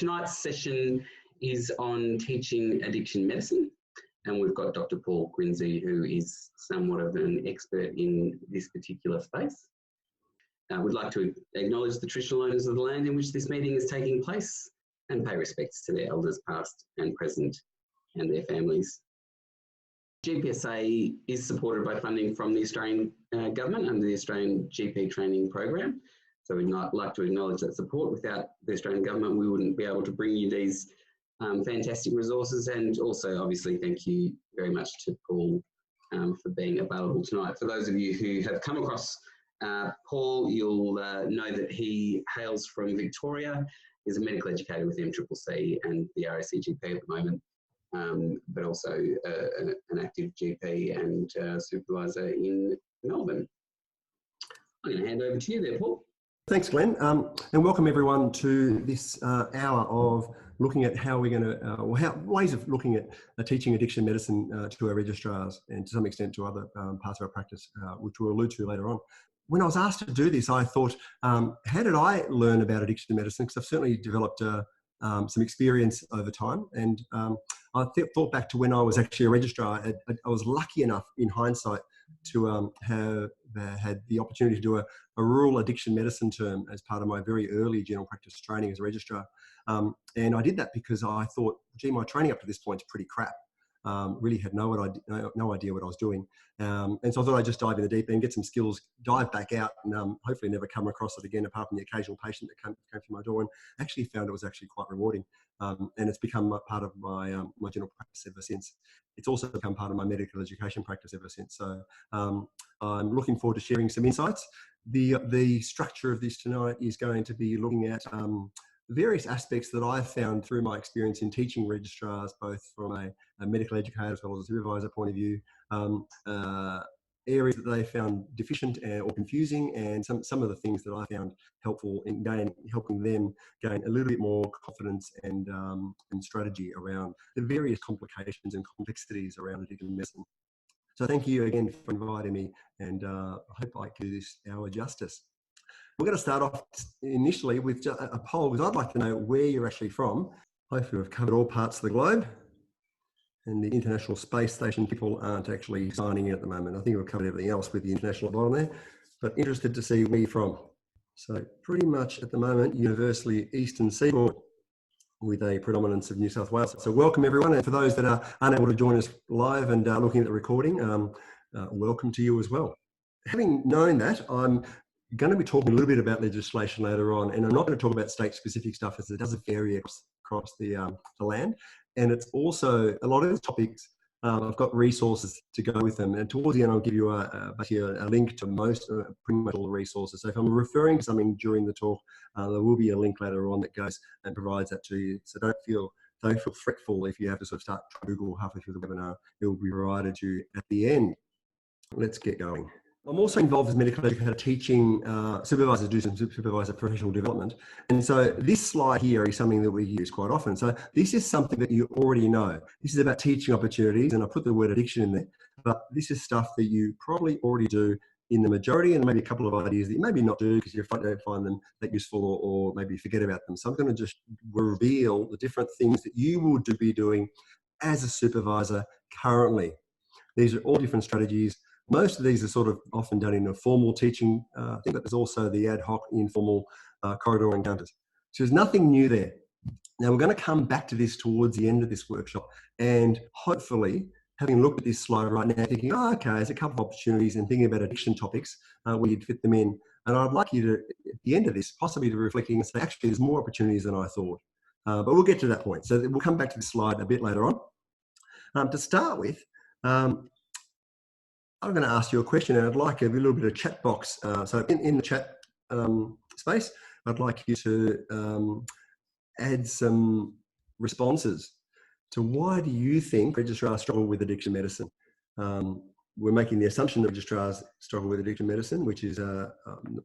tonight's session is on teaching addiction medicine, and we've got Dr Paul Grinzi, who is somewhat of an expert in this particular space. We'd like to acknowledge the traditional owners of the land in which this meeting is taking place and pay respects to their elders past and present and their families. GPSA is supported by funding from the Australian Government under the Australian GP Training Program. So we'd like to acknowledge that support. Without the Australian Government, we wouldn't be able to bring you these fantastic resources. And also, obviously, thank you very much to Paul for being available tonight. For those of you who have come across Paul, you'll know that he hails from Victoria. He's a medical educator with MCCC and the RACGP at the moment, but also an active GP and supervisor in Melbourne. I'm going to hand over to you there, Paul. Thanks, Glenn, and welcome everyone to this hour of looking at how we're going to, ways of looking at teaching addiction medicine to our registrars and to some extent to other parts of our practice, which we'll allude to later on. When I was asked to do this, I thought, how did I learn about addiction medicine? Because I've certainly developed some experience over time, and I thought back to when I was actually a registrar. I was lucky enough, in hindsight, to have had the opportunity to do a rural addiction medicine term as part of my very early general practice training as a registrar. And I did that because I thought, gee, my training up to this point is pretty crap. Really had no idea what I was doing. And so I thought I'd just dive in the deep end, get some skills, dive back out, and hopefully never come across it again, apart from the occasional patient that came through my door, and actually found it was actually quite rewarding. And it's become part of my general practice ever since. It's also become part of my medical education practice ever since. So I'm looking forward to sharing some insights. The structure of this tonight is going to be looking at various aspects that I've found through my experience in teaching registrars, both from a medical educator as well as a supervisor point of view, areas that they found deficient or confusing, and some of the things that I found helpful in helping them gain a little bit more confidence and strategy around the various complications and complexities around addiction medicine. So thank you again for inviting me, and I hope I can do this hour justice. We're going to start off initially with a poll, because I'd like to know where you're actually from. Hopefully we've covered all parts of the globe, and the International Space Station people aren't actually signing in at the moment. I think we've covered everything else with the international bottom there, but interested to see where you're from. So pretty much at the moment, universally Eastern Seaboard, with a predominance of New South Wales. So welcome everyone, and for those that are unable to join us live and looking at the recording, welcome to you as well. Having known that, I'm going to be talking a little bit about legislation later on, and I'm not going to talk about state-specific stuff, as it doesn't vary across the land. And it's also, a lot of these topics, I've got resources to go with them, and towards the end I'll give you a link to pretty much all the resources. So if I'm referring to something during the talk, there will be a link later on that goes and provides that to you. So don't feel fretful if you have to sort of start to Google halfway through the webinar. It will be provided to you at the end. Let's get going. I'm also involved as medical educator teaching supervisors do some supervisor professional development. And so this slide here is something that we use quite often. So this is something that you already know. This is about teaching opportunities, and I put the word addiction in there. But this is stuff that you probably already do in the majority, and maybe a couple of ideas that you maybe not do because you don't find them that useful, or maybe forget about them. So I'm going to just reveal the different things that you would be doing as a supervisor currently. These are all different strategies. Most of these are sort of often done in a formal teaching thing, but there's also the ad hoc, informal corridor encounters. So there's nothing new there. Now we're going to come back to this towards the end of this workshop, and hopefully, having looked at this slide right now, thinking, oh, okay, there's a couple of opportunities, and thinking about addiction topics where you'd fit them in. And I'd like you to, at the end of this, possibly to reflecting and say, actually, there's more opportunities than I thought. But we'll get to that point. So we'll come back to this slide a bit later on. To start with, I'm going to ask you a question, and I'd like a little bit of chat box. So in the chat space, I'd like you to add some responses to why do you think registrars struggle with addiction medicine? We're making the assumption that registrars struggle with addiction medicine, which is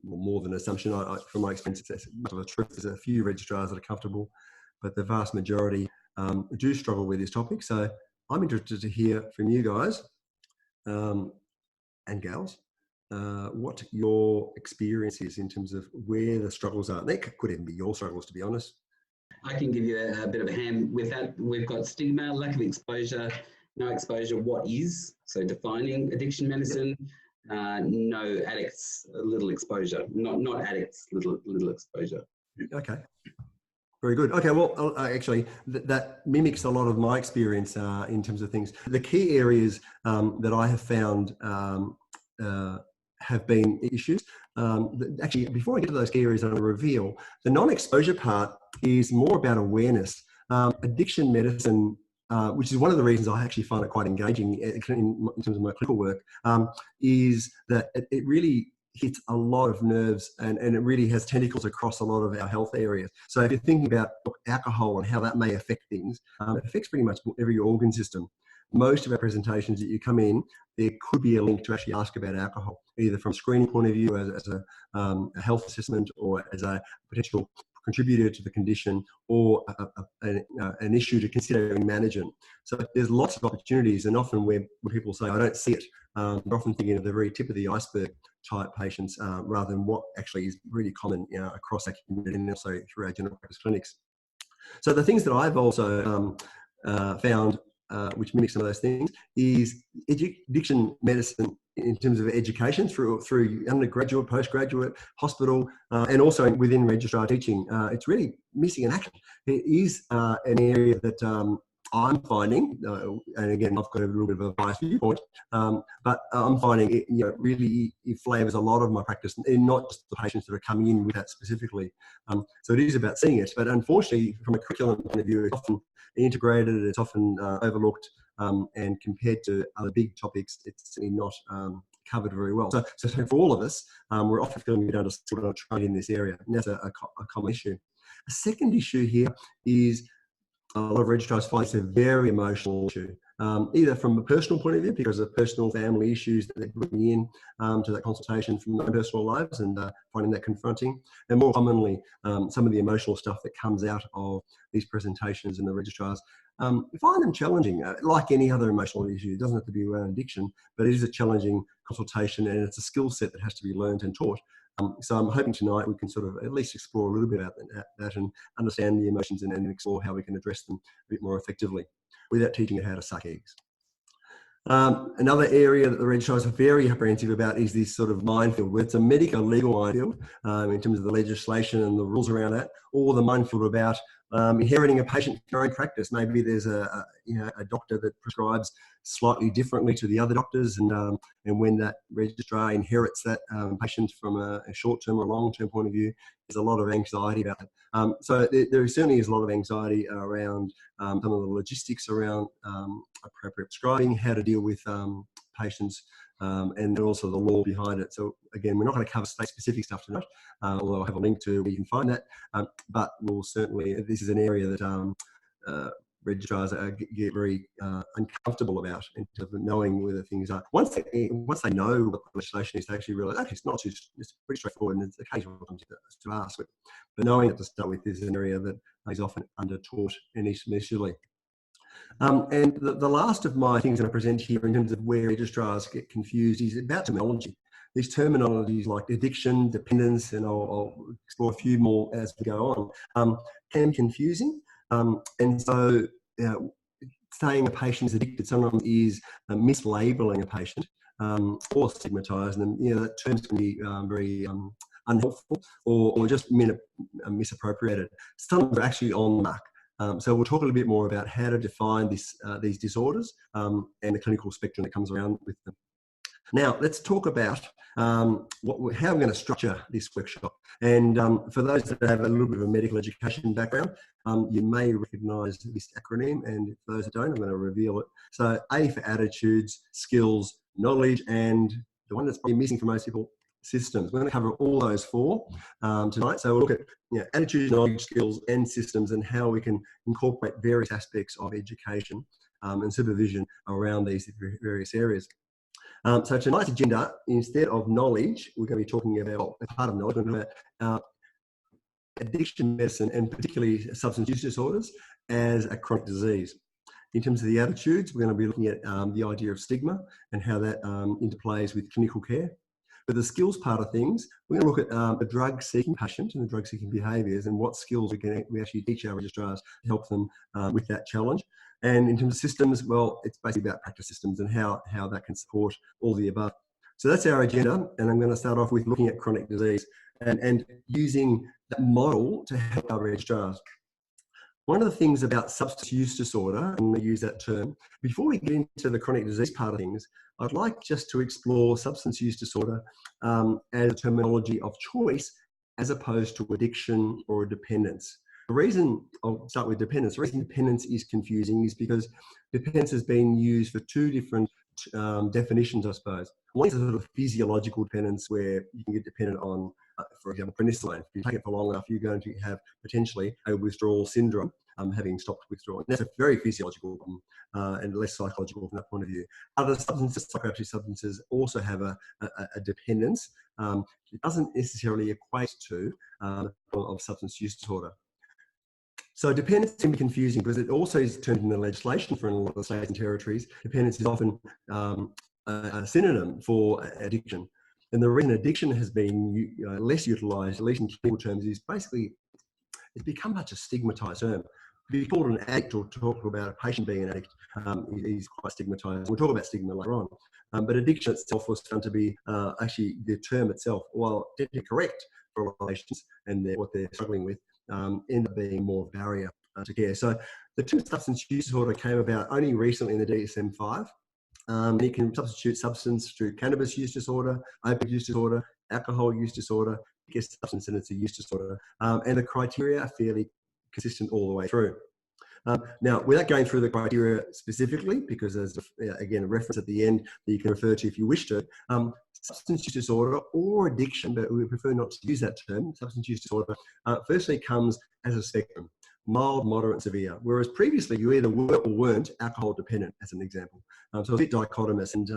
more than an assumption. From my experience, it's much of a truth. There's a few registrars that are comfortable, but the vast majority do struggle with this topic. So I'm interested to hear from you guys and gals, what your experience is in terms of where the struggles are. They could even be your struggles, to be honest. I can give you a bit of a hand with that. We've got stigma, lack of exposure, no exposure, what is, so defining addiction medicine, no addicts, little exposure, not addicts, little exposure. Okay. Very good. Okay, well, actually, that mimics a lot of my experience in terms of things. The key areas that I have found have been issues. Actually, before I get to those key areas, I want to reveal the non-exposure part is more about awareness. Addiction medicine, which is one of the reasons I actually find it quite engaging in terms of my clinical work, is that it really hits a lot of nerves and it really has tentacles across a lot of our health areas. So if you're thinking about alcohol and how that may affect things, it affects pretty much every organ system. Most of our presentations that you come in, there could be a link to actually ask about alcohol, either from a screening point of view as a health assessment or as a potential contributor to the condition or an issue to consider in management. So there's lots of opportunities, and often when people say, I don't see it, they're often thinking of the very tip of the iceberg type patients rather than what actually is really common across our community and also through our general practice clinics. So the things that I've also found which mimics some of those things is addiction medicine in terms of education through undergraduate, postgraduate, hospital, and also within registrar teaching. It's really missing in action. It is an area that I'm finding, and again, I've got a little bit of a biased viewpoint, but I'm finding it, really it flavours a lot of my practice, and not just the patients that are coming in with that specifically. So it is about seeing it, but unfortunately, from a curriculum point of view, it's often integrated, it's often overlooked, and compared to other big topics, it's certainly not covered very well. So for all of us, we're often feeling we don't sort of trade in this area, and that's a common issue. A second issue here is a lot of registrars find it's a very emotional issue, either from a personal point of view because of personal family issues that they're bringing in to that consultation from their own personal lives and finding that confronting, and more commonly some of the emotional stuff that comes out of these presentations and the registrars find them challenging, like any other emotional issue. It doesn't have to be around addiction, but it is a challenging consultation, and it's a skill set that has to be learned and taught. So I'm hoping tonight we can sort of at least explore a little bit about that and understand the emotions and explore how we can address them a bit more effectively without teaching it how to suck eggs. Another area that the registrars are very apprehensive about is this sort of minefield, where it's a medical legal minefield in terms of the legislation and the rules around that, or the minefield about inheriting a patient for their own practice. Maybe there's a doctor that prescribes slightly differently to the other doctors, and when that registrar inherits that patient from a short-term or long-term point of view, there's a lot of anxiety about it. So there certainly is a lot of anxiety around some of the logistics around appropriate prescribing, how to deal with patients, and also the law behind it. So again, we're not going to cover state-specific stuff tonight, although I'll have a link to where you can find that. But we'll certainly, this is an area that registrars get very uncomfortable about in terms of knowing whether things are. Once they know what the legislation is, they actually realise, okay, it's pretty straightforward, and it's occasional to ask. But knowing it to start with is an area that is often under-taught initially. And the last of my things that I present here in terms of where registrars get confused is about terminology. These terminologies like addiction, dependence, and I'll explore a few more as we go on, can be confusing. And so saying a patient is addicted sometimes is mislabeling a patient or stigmatising them. That terms can be very unhelpful or just misappropriated. Some are actually on the mark. So we'll talk a little bit more about how to define these disorders and the clinical spectrum that comes around with them. Now, let's talk about how we're going to structure this workshop. And for those that have a little bit of a medical education background, you may recognise this acronym, and for those that don't, I'm going to reveal it. So A for attitudes, skills, knowledge, and the one that's probably missing for most people, systems. We're going to cover all those four tonight. So we'll look at attitudes, knowledge, skills, and systems, and how we can incorporate various aspects of education and supervision around these various areas. So tonight's agenda, instead of knowledge, we're going to be talking about a part of knowledge, we're going to talk about addiction medicine and particularly substance use disorders as a chronic disease. In terms of the attitudes, we're going to be looking at the idea of stigma and how that interplays with clinical care. But the skills part of things, we're going to look at the drug-seeking patient and the drug-seeking behaviours and what skills we actually teach our registrars to help them with that challenge. And in terms of systems, well, it's basically about practice systems and how that can support all the above. So that's our agenda, and I'm going to start off with looking at chronic disease and using that model to help our registrars. One of the things about substance use disorder, and we use that term, before we get into the chronic disease part of things, I'd like just to explore substance use disorder as a terminology of choice as opposed to addiction or dependence. The reason, I'll start with dependence, the reason dependence is confusing is because dependence has been used for two different definitions, I suppose. One is a sort of physiological dependence where you can get dependent on, for example, penicillin. If you take it for long enough, you're going to have potentially a withdrawal syndrome, having stopped withdrawing. That's a very physiological problem and less psychological from that point of view. Other substances, psychoactive substances, also have a dependence. It doesn't necessarily equate to of substance use disorder. So dependence can be confusing because it also is turned into legislation for a lot of states and territories. Dependence is often a synonym for addiction. And the reason addiction has been less utilised, at least in clinical terms, is basically it's become such a stigmatised term. If you call it an addict or talk about a patient being an addict, is quite stigmatised. We'll talk about stigma later on. But addiction itself was found to be actually the term itself, while technically correct for a lot of patients and what they're struggling with, end up being more of a barrier to care. So the term substance use disorder came about only recently in the DSM-5. You can substitute substance through cannabis use disorder, opioid use disorder, alcohol use disorder, substance and it's a use disorder. And the criteria are fairly consistent all the way through. Now, without going through the criteria specifically, because there's, again, a reference at the end that you can refer to if you wish to, substance use disorder or addiction, but we prefer not to use that term, substance use disorder, firstly comes as a spectrum, mild, moderate, severe, whereas previously you either were or weren't alcohol dependent, as an example. So a bit dichotomous and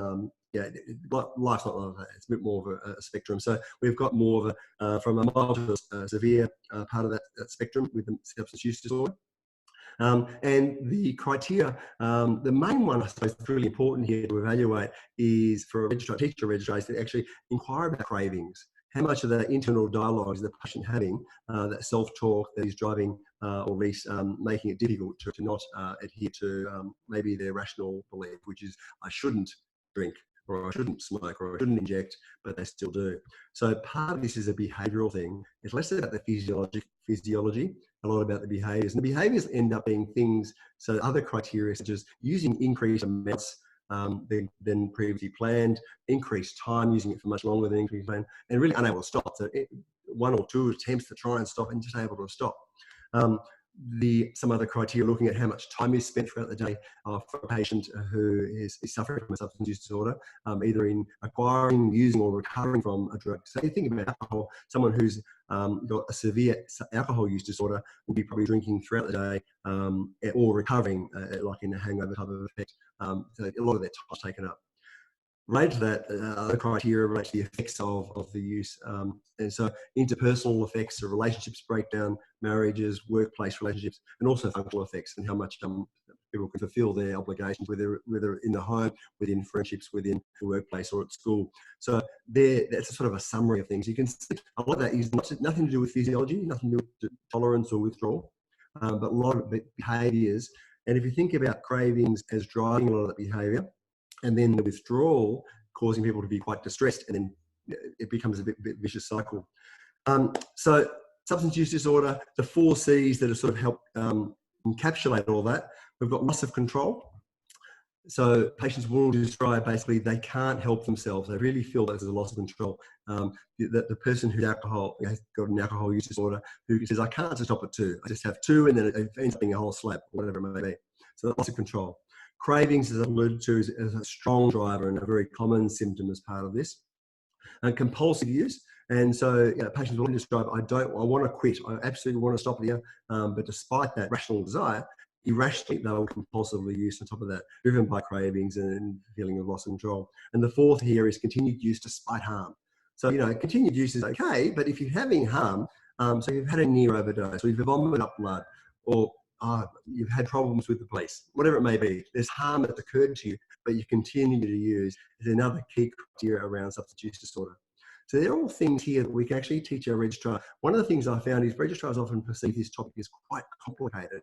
life's not like that. It's a bit more of a spectrum. So we've got more of a, from a mild to a severe part of that spectrum with the substance use disorder. And the criteria, the main one I suppose that's really important here to evaluate is for a registrar, teacher registrars to actually inquire about cravings. How much of that internal dialogue is the patient having, that self-talk that is driving or at least making it difficult to not adhere to maybe their rational belief, which is I shouldn't drink or I shouldn't smoke or I shouldn't inject, but they still do. So part of this is a behavioural thing. It's less about the physiology, a lot about the behaviours. And the behaviours end up being things, so other criteria such as using increased amounts than previously planned, increased time, using it for much longer than increased planned, and really unable to stop. So one or two attempts to try and stop and just unable to stop. Some other criteria looking at how much time is spent throughout the day for a patient who is suffering from a substance use disorder, either in acquiring, using or recovering from a drug. So you think about alcohol, someone who's got a severe alcohol use disorder will be probably drinking throughout the day or recovering like in a hangover type of effect. So a lot of their time is taken up. Related to that, other criteria relate to the effects of the use. And so interpersonal effects, so relationships breakdown, marriages, workplace relationships, and also functional effects and how much people can fulfill their obligations, whether in the home, within friendships, within the workplace or at school. So that's a sort of a summary of things. You can see a lot of that is nothing to do with physiology, nothing to do with tolerance or withdrawal, but a lot of behaviours. And if you think about cravings as driving a lot of that behaviour, and then the withdrawal causing people to be quite distressed, and then it becomes a bit vicious cycle. So substance use disorder, the 4 C's that have sort of helped encapsulate all that. We've got loss of control. So patients will describe basically they can't help themselves. They really feel that there's a loss of control. The person who's has got an alcohol use disorder who says, I can't just stop at 2. I just have 2 and then it ends up being a whole slab, whatever it may be. So that's loss of control. Cravings, as I alluded to, is a strong driver and a very common symptom as part of this. And compulsive use. And so patients will describe, I want to quit. I absolutely want to stop here. But despite that rational desire, irrationally, they will compulsively use on top of that, driven by cravings and feeling of loss of control. And the 4th here is continued use despite harm. So, continued use is okay, but if you're having harm, so you've had a near overdose, or you've vomited up blood, or you've had problems with the police, whatever it may be, there's harm that's occurred to you, but you continue to use, is another key criteria around substance use disorder. So they're all things here that we can actually teach our registrar. One of the things I found is registrars often perceive this topic as quite complicated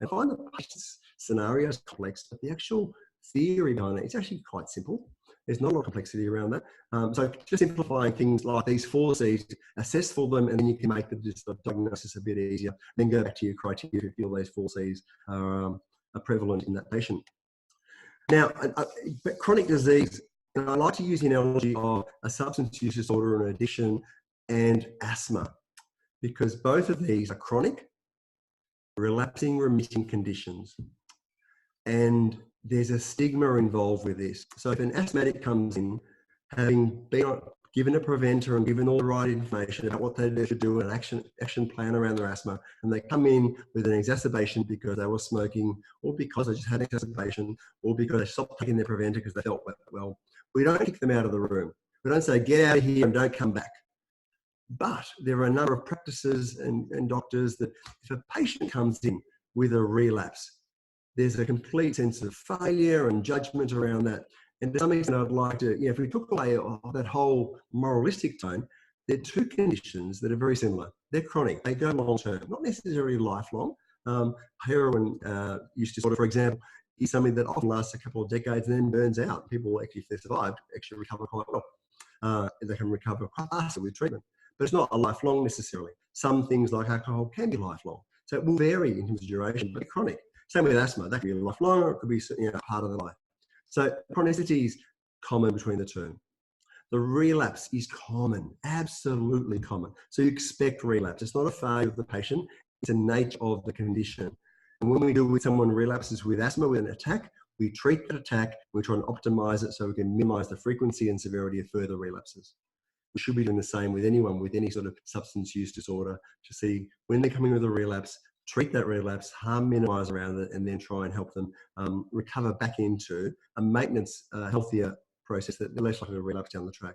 and find the patient's scenarios complex, but the actual theory behind it is actually quite simple. There's not a lot of complexity around that. So just simplifying things like these 4 C's, assess for them, and then you can make the diagnosis a bit easier. Then go back to your criteria if you feel those 4 C's are prevalent in that patient. Now, but chronic disease, and I like to use the analogy of a substance use disorder, an addiction, and asthma, because both of these are chronic, relapsing, remitting conditions. And there's a stigma involved with this. So if an asthmatic comes in, having been given a preventer and given all the right information about what they should do, an action plan around their asthma, and they come in with an exacerbation because they were smoking, or because they just had an exacerbation, or because they stopped taking their preventer because they felt well, we don't kick them out of the room. We don't say, get out of here and don't come back. But there are a number of practices and doctors that if a patient comes in with a relapse, there's a complete sense of failure and judgment around that. And to some extent, I'd like to, if we took away that whole moralistic tone, there are 2 conditions that are very similar. They're chronic, they go long term, not necessarily lifelong. Heroin use disorder, for example, is something that often lasts a couple of decades and then burns out. People actually, if they're survived, actually recover quite well. They can recover quite faster with treatment. But it's not a lifelong necessarily. Some things like alcohol can be lifelong. So it will vary in terms of duration, but chronic. Same with asthma, that could be lifelong or it could be part of the life. So chronicity is common between the 2. The relapse is common, absolutely common. So you expect relapse. It's not a failure of the patient, it's a nature of the condition. And when we do with someone relapses with asthma with an attack, we treat that attack, we try and optimize it so we can minimize the frequency and severity of further relapses. We should be doing the same with anyone with any sort of substance use disorder to see when they're coming with a relapse, treat that relapse, harm minimize around it, and then try and help them recover back into a maintenance, healthier process that they're less likely to relapse down the track.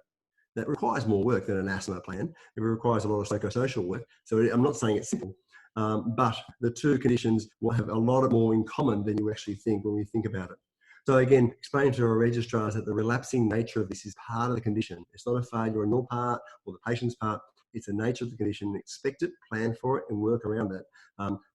That requires more work than an asthma plan. It requires a lot of psychosocial work. So I'm not saying it's simple, but the 2 conditions will have a lot more in common than you actually think when we think about it. So again, explain to our registrars that the relapsing nature of this is part of the condition. It's not a failure on your part or the patient's part. It's the nature of the condition. Expect it, plan for it, and work around it.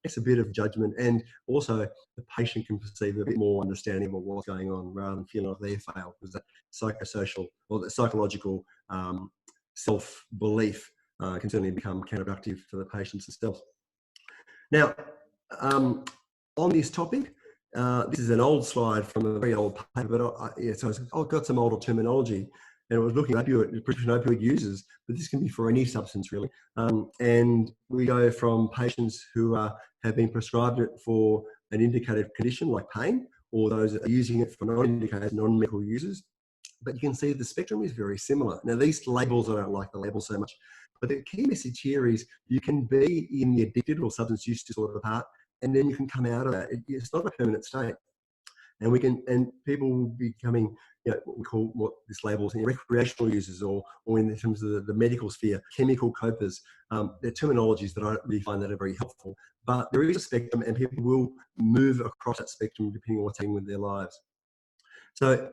It's a bit of judgment, and also the patient can perceive a bit more understanding of what's going on rather than feeling like they failed, because that psychosocial or the psychological self-belief can certainly become counterproductive for the patients themselves. Now, on this topic, this is an old slide from a very old paper, but so I've got some older terminology, and it was looking at prescription opioid users, but this can be for any substance really. And we go from patients who have been prescribed it for an indicated condition like pain, or those that are using it for non-indicated, non-medical users. But you can see the spectrum is very similar. Now, these labels, I don't like the labels so much, but the key message here is you can be in the addicted or substance use disorder part, and then you can come out of that. It's not a permanent state. And people will be becoming, what we call, what this labels, recreational users, or in terms of the medical sphere, chemical copers. They're terminologies that I don't really find that are very helpful. But there is a spectrum, and people will move across that spectrum depending on what's happening with their lives. So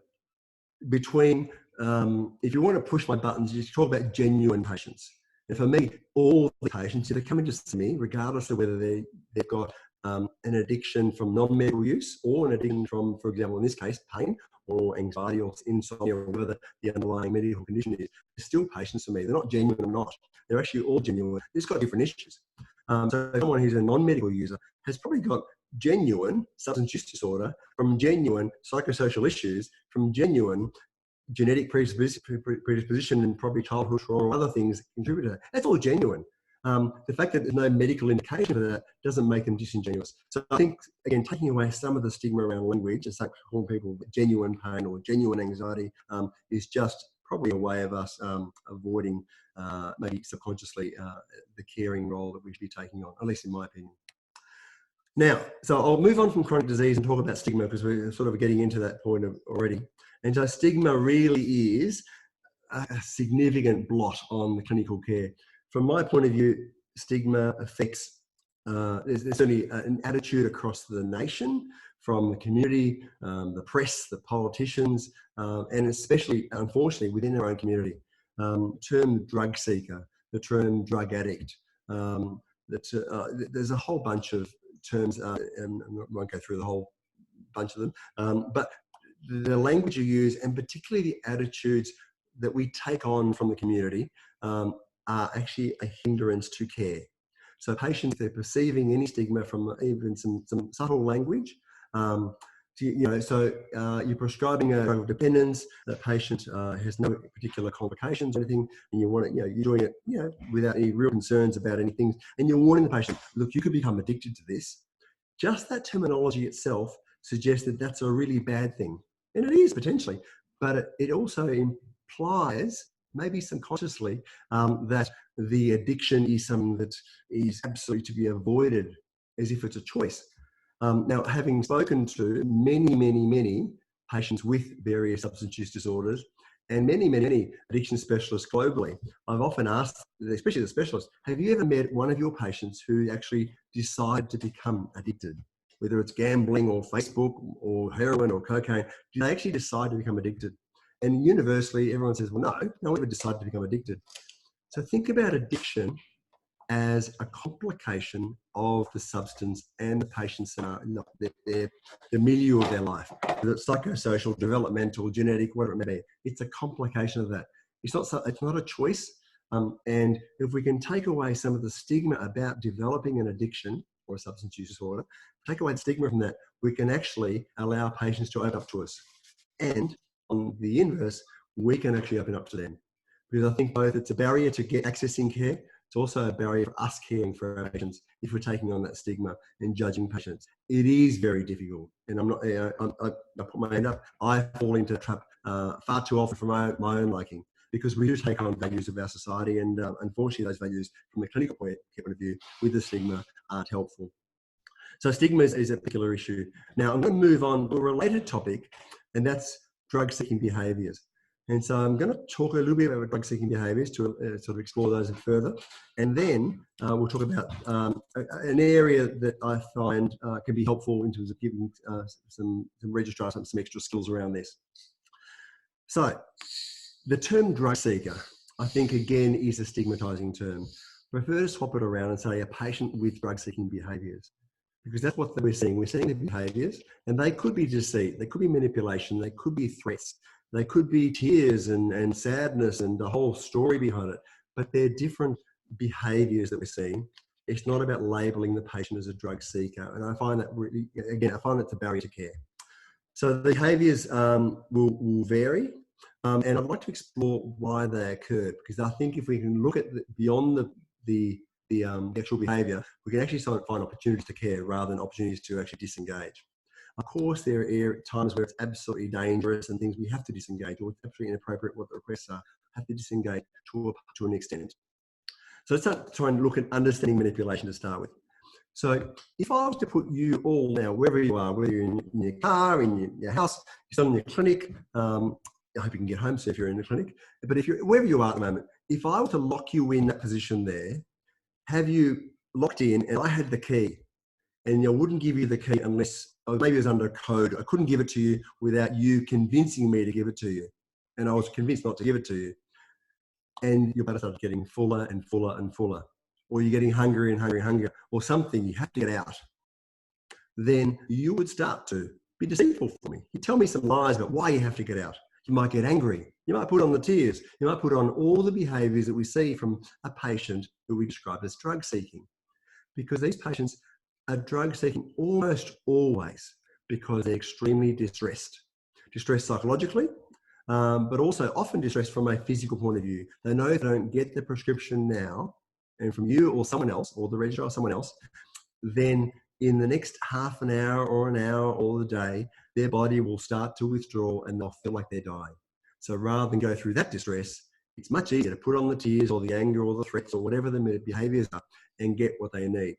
between, if you want to push my buttons, you talk about genuine patients. And for me, all the patients that are coming to see me, regardless of whether they've got an addiction from non-medical use, or an addiction from, for example, in this case, pain or anxiety or insomnia, or whatever the underlying medical condition is, they're still patients for me. They're not genuine or not. They're actually all genuine. They've got different issues. So someone who's a non-medical user has probably got genuine substance use disorder, from genuine psychosocial issues, from genuine genetic predisposition and probably childhood trauma or other things contribute to that. That's all genuine. The fact that there's no medical indication for that doesn't make them disingenuous. So I think, again, taking away some of the stigma around language and start calling people genuine pain or genuine anxiety is just probably a way of us avoiding, maybe subconsciously, the caring role that we should be taking on, at least in my opinion. Now, so I'll move on from chronic disease and talk about stigma, because we're sort of getting into that point already. And so stigma really is a significant blot on the clinical care. From my point of view, stigma affects, there's certainly an attitude across the nation, from the community, the press, the politicians, and especially, unfortunately, within our own community. term drug seeker, the term drug addict. There's a whole bunch of terms, and I won't go through the whole bunch of them, but the language you use, and particularly the attitudes that we take on from the community, are actually a hindrance to care. So patients, if they're perceiving any stigma from even some subtle language, you're prescribing a drug of dependence. That patient has no particular complications or anything, and you want it, you're doing it, without any real concerns about anything, and you're warning the patient, look, you could become addicted to this. Just that terminology itself suggests that that's a really bad thing, and it is potentially, but it also implies, maybe subconsciously, that the addiction is something that is absolutely to be avoided, as if it's a choice. Now, having spoken to many patients with various substance use disorders and many addiction specialists globally, I've often asked, especially the specialists, have you ever met one of your patients who actually decide to become addicted? Whether it's gambling or Facebook or heroin or cocaine, do they actually decide to become addicted? And universally, everyone says, well, no one ever decided to become addicted. So think about addiction as a complication of the substance and the patient's the milieu of their life, whether it's psychosocial, developmental, genetic, whatever it may be. It's a complication of that. It's not a choice. And if we can take away some of the stigma about developing an addiction or a substance use disorder, take away the stigma from that, we can actually allow patients to open up to us. And on the inverse, we can actually open up to them. Because I think both it's a barrier to get accessing care, it's also a barrier for us caring for our patients if we're taking on that stigma and judging patients. It is very difficult. And I'm not, I put my hand up, I fall into a trap far too often for my own liking, because we do take on values of our society, and unfortunately those values from a clinical point of view with the stigma aren't helpful. So stigma is a particular issue. Now I'm going to move on to a related topic, and that's drug-seeking behaviours. And so I'm going to talk a little bit about drug-seeking behaviours to sort of explore those further. And then we'll talk about an area that I find can be helpful in terms of giving some registrars some extra skills around this. So the term drug seeker, I think, again, is a stigmatising term. I prefer to swap it around and say a patient with drug-seeking behaviours, because that's what we're seeing. We're seeing the behaviours, and they could be deceit, they could be manipulation, they could be threats, they could be tears and sadness and the whole story behind it, but they're different behaviours that we're seeing. It's not about labelling the patient as a drug seeker, and I find that really, again, I find it's a barrier to care. So the behaviours will vary, and I'd like to explore why they occur, because I think if we can look at beyond the actual behaviour, we can actually find opportunities to care rather than opportunities to actually disengage. Of course, there are times where it's absolutely dangerous and things we have to disengage, or it's absolutely inappropriate what the requests are, have to disengage to an extent. So let's start trying to look at understanding manipulation to start with. So if I was to put you all now, wherever you are, whether you're in your car, in your house, you're still in your clinic, I hope you can get home, so if you're in the clinic, but if you're wherever you are at the moment, if I were to lock you in that position there, have you locked in, and I had the key, and I wouldn't give you the key unless, or maybe it was under code. I couldn't give it to you without you convincing me to give it to you. And I was convinced not to give it to you. And your bladder started getting fuller and fuller and fuller. Or you're getting hungrier and hungrier and hungrier, or something, you have to get out. Then you would start to be deceitful for me. You tell me some lies about why you have to get out. You might get angry. You might put on the tears. You might put on all the behaviours that we see from a patient who we describe as drug seeking. Because these patients are drug seeking almost always because they're extremely distressed. Distressed psychologically, but also often distressed from a physical point of view. They know if they don't get the prescription now, and from you or someone else, or the registrar or someone else, then in the next half an hour or the day, their body will start to withdraw and they'll feel like they're dying. So rather than go through that distress, it's much easier to put on the tears or the anger or the threats or whatever the behaviours are and get what they need,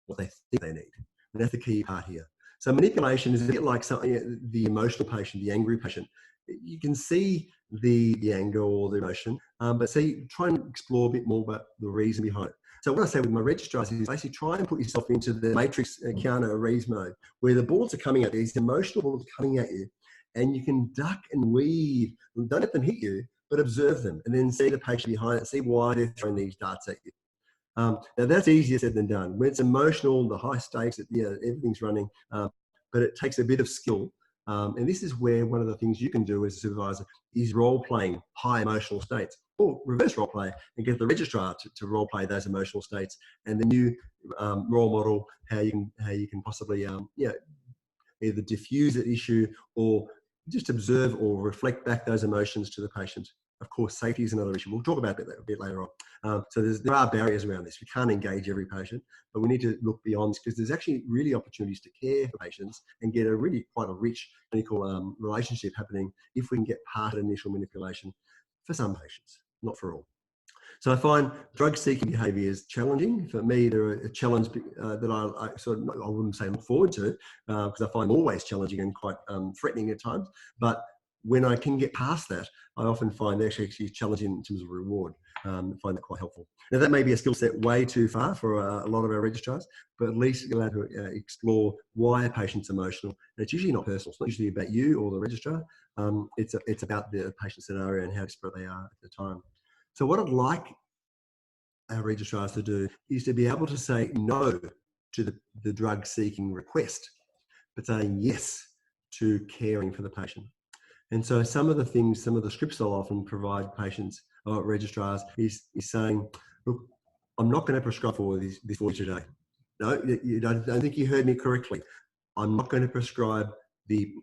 what they think they need. And that's the key part here. So manipulation is a bit like something, the emotional patient, the angry patient. You can see the anger or the emotion, but try and explore a bit more about the reason behind it. So what I say with my registrars is basically try and put yourself into the Matrix Keanu Reeves mode, where the bullets are coming at you, these emotional bullets are coming at you, and you can duck and weave. Don't let them hit you, but observe them and then see the patient behind it, see why they're throwing these darts at you. Now that's easier said than done. When it's emotional, the high stakes, everything's running, but it takes a bit of skill. And this is where one of the things you can do as a supervisor is role playing high emotional states, or reverse role play and get the registrar to role play those emotional states. And then you role model how you can possibly either diffuse the issue or just observe or reflect back those emotions to the patient. Of course, safety is another issue. We'll talk about that a bit later on. So there are barriers around this. We can't engage every patient, but we need to look beyond this because there's actually really opportunities to care for patients and get quite a rich clinical relationship happening if we can get past initial manipulation for some patients, not for all. So I find drug-seeking behaviours challenging. For me, they're a challenge that I wouldn't say look forward to because I find them always challenging and quite threatening at times. But when I can get past that, I often find they're actually challenging in terms of reward. I find that quite helpful. Now, that may be a skill set way too far for a lot of our registrars, but at least you're allowed to explore why a patient's emotional. And it's usually not personal. It's not usually about you or the registrar. It's about the patient scenario and how desperate they are at the time. So what I'd like our registrars to do is to be able to say no to the drug-seeking request, but saying yes to caring for the patient. And so some of the scripts I'll often provide patients or registrars is saying, look, I'm not going to prescribe for this for you today. No, you don't think you heard me correctly. I'm not going to prescribe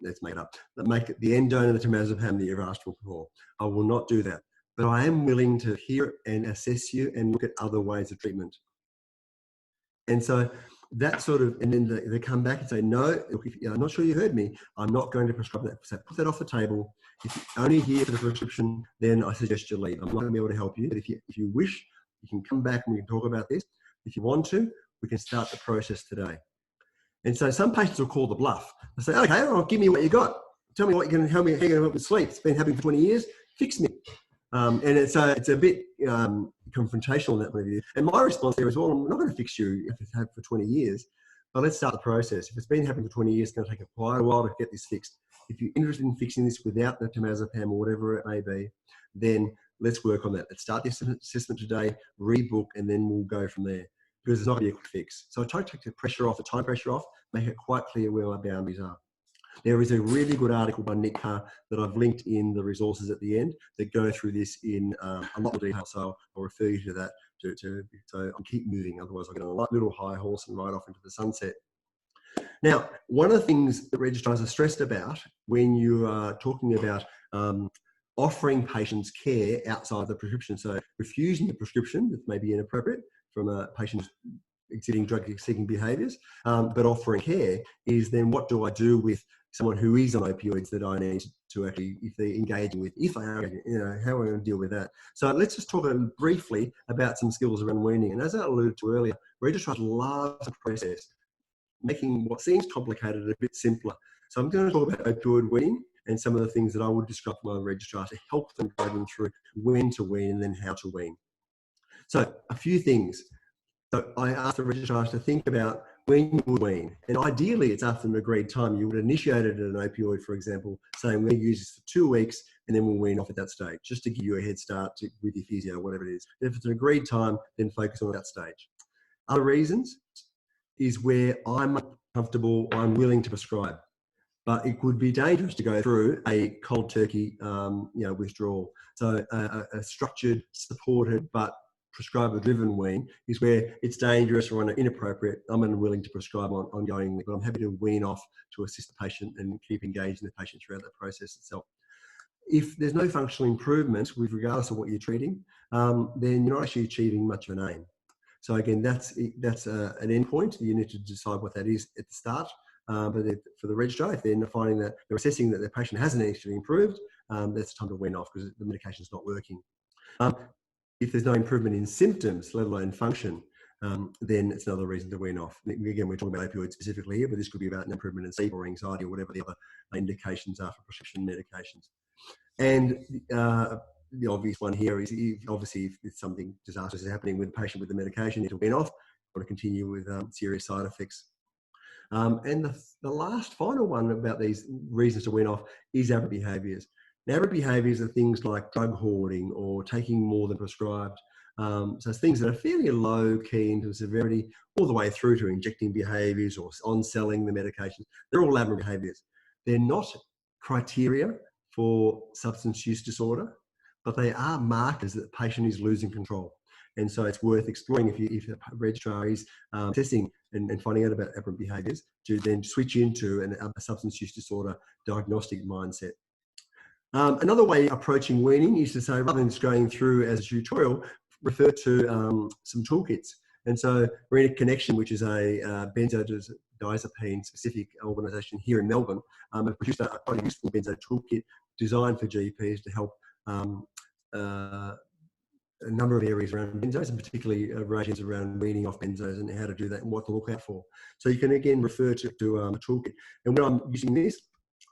let's make it up, make it the endone and the temazepam that you've asked for before. I will not do that. But I am willing to hear and assess you and look at other ways of treatment. And so that and then they come back and say, no, I'm not sure you heard me. I'm not going to prescribe that. So put that off the table. If you're only here for the prescription, then I suggest you leave. I'm not going to be able to help you. But if you wish, you can come back and we can talk about this. If you want to, we can start the process today. And so some patients will call the bluff. They say, okay, well, give me what you got. Tell me what you're going to help me. How you're going to help me sleep. It's been happening for 20 years. Fix me. And it's a bit confrontational in that point of view. And my response there is, well, I'm not going to fix you if it's happened for 20 years, but let's start the process. If it's been happening for 20 years, it's going to take quite a while to get this fixed. If you're interested in fixing this without the temazepam or whatever it may be, then let's work on that. Let's start the assessment today, rebook, and then we'll go from there because it's not going to be a quick fix. So I try to take the pressure off, the time pressure off, make it quite clear where my boundaries are. There is a really good article by Nick Carr that I've linked in the resources at the end that go through this in a lot more detail. So I'll refer you to that. So I'll keep moving. Otherwise, I'll get on a little high horse and ride off into the sunset. Now, one of the things that registrars are stressed about when you are talking about offering patients care outside the prescription, so refusing the prescription that may be inappropriate from a patient exhibiting drug-seeking behaviours, but offering care is then what do I do with someone who is on opioids that I need to actually, if they're engaging with, if they are, how are we going to deal with that? So let's just talk briefly about some skills around weaning. And as I alluded to earlier, registrars love the process, making what seems complicated a bit simpler. So I'm going to talk about opioid weaning and some of the things that I would describe to my registrars to help them guide them through when to wean and then how to wean. So a few things. So I asked the registrars to think about when you would wean. And ideally, it's after an agreed time. You would initiate it at an opioid, for example, saying we're going to use this for 2 weeks and then we'll wean off at that stage, just to give you a head start with your physio, whatever it is. If it's an agreed time, then focus on that stage. Other reasons is where I'm comfortable, I'm willing to prescribe. But it could be dangerous to go through a cold turkey withdrawal. So a structured, supported, but prescriber-driven wean is where it's dangerous or inappropriate. I'm unwilling to prescribe ongoing, but I'm happy to wean off to assist the patient and keep engaging the patient throughout that process itself. If there's no functional improvements, with regardless of what you're treating, then you're not actually achieving much of an aim. So again, that's an endpoint. You need to decide what that is at the start. But for the registrar, if they're finding that they're assessing that their patient hasn't actually improved, that's time to wean off because the medication is not working. If there's no improvement in symptoms, let alone function, then it's another reason to wean off. Again, we're talking about opioids specifically here, but this could be about an improvement in sleep or anxiety or whatever the other indications are for prescription medications. And the obvious one here is obviously if something disastrous is happening with the patient with the medication, it'll wean off or to continue with serious side effects. And the last final one about these reasons to wean off is aberrant behaviours. Now, aberrant behaviours are things like drug hoarding or taking more than prescribed. So it's things that are fairly low key in terms of severity, all the way through to injecting behaviours or on-selling the medications. They're all aberrant behaviours. They're not criteria for substance use disorder, but they are markers that the patient is losing control. And so it's worth exploring if a registrar is assessing and finding out about aberrant behaviours, to then switch into a substance use disorder diagnostic mindset. Another way approaching weaning is to say, rather than just going through as a tutorial, refer to some toolkits. And so we're in a Connection, which is a benzodiazepine specific organisation here in Melbourne, have produced a quite useful benzo toolkit designed for GPs to help a number of areas around benzos, and particularly regimes around weaning off benzos and how to do that and what to look out for. So you can again refer to a toolkit. And when I'm using this,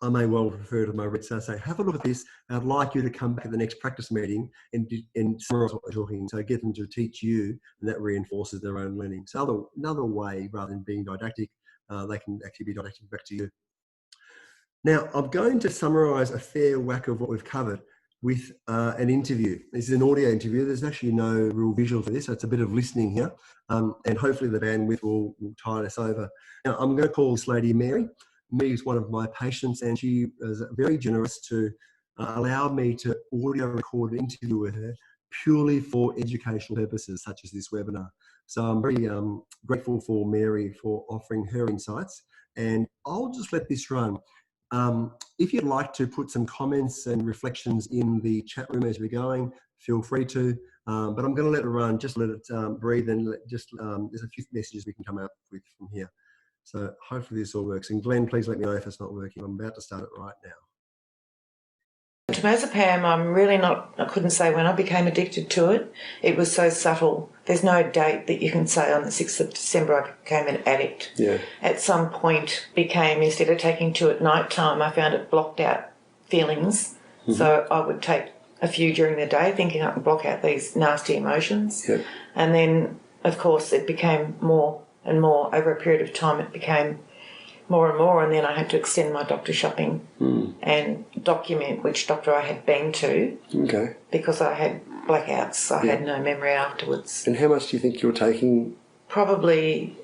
I may well refer to my registrar and say, have a look at this. I'd like you to come back at the next practice meeting and summarise what we're talking. So get them to teach you, and that reinforces their own learning. So another way, rather than being didactic, they can actually be didactic back to you. Now, I'm going to summarise a fair whack of what we've covered with an interview. This is an audio interview. There's actually no real visual for this, so it's a bit of listening here. And hopefully the bandwidth will tide us over. Now, I'm going to call this lady Mary. Mary is one of my patients, and she was very generous to allow me to audio record an interview with her purely for educational purposes, such as this webinar. So I'm very grateful for Mary for offering her insights, and I'll just let this run. If you'd like to put some comments and reflections in the chat room as we're going, feel free to, but I'm going to let it run, just let it breathe, and there's a few messages we can come out with from here. So hopefully this all works. And Glenn, please let me know if it's not working. I'm about to start it right now. Diazepam, I couldn't say when I became addicted to it. It was so subtle. There's no date that you can say on the 6th of December I became an addict. Yeah. At some point instead of taking two at night time, I found it blocked out feelings. Mm-hmm. So I would take a few during the day thinking I can block out these nasty emotions. Yeah. And then, of course, it became more and more. Over a period of time it became more and more, and then I had to extend my doctor shopping and document which doctor I had been to. Okay. Because I had blackouts. I had no memory afterwards. And how much do you think you're taking? Probably,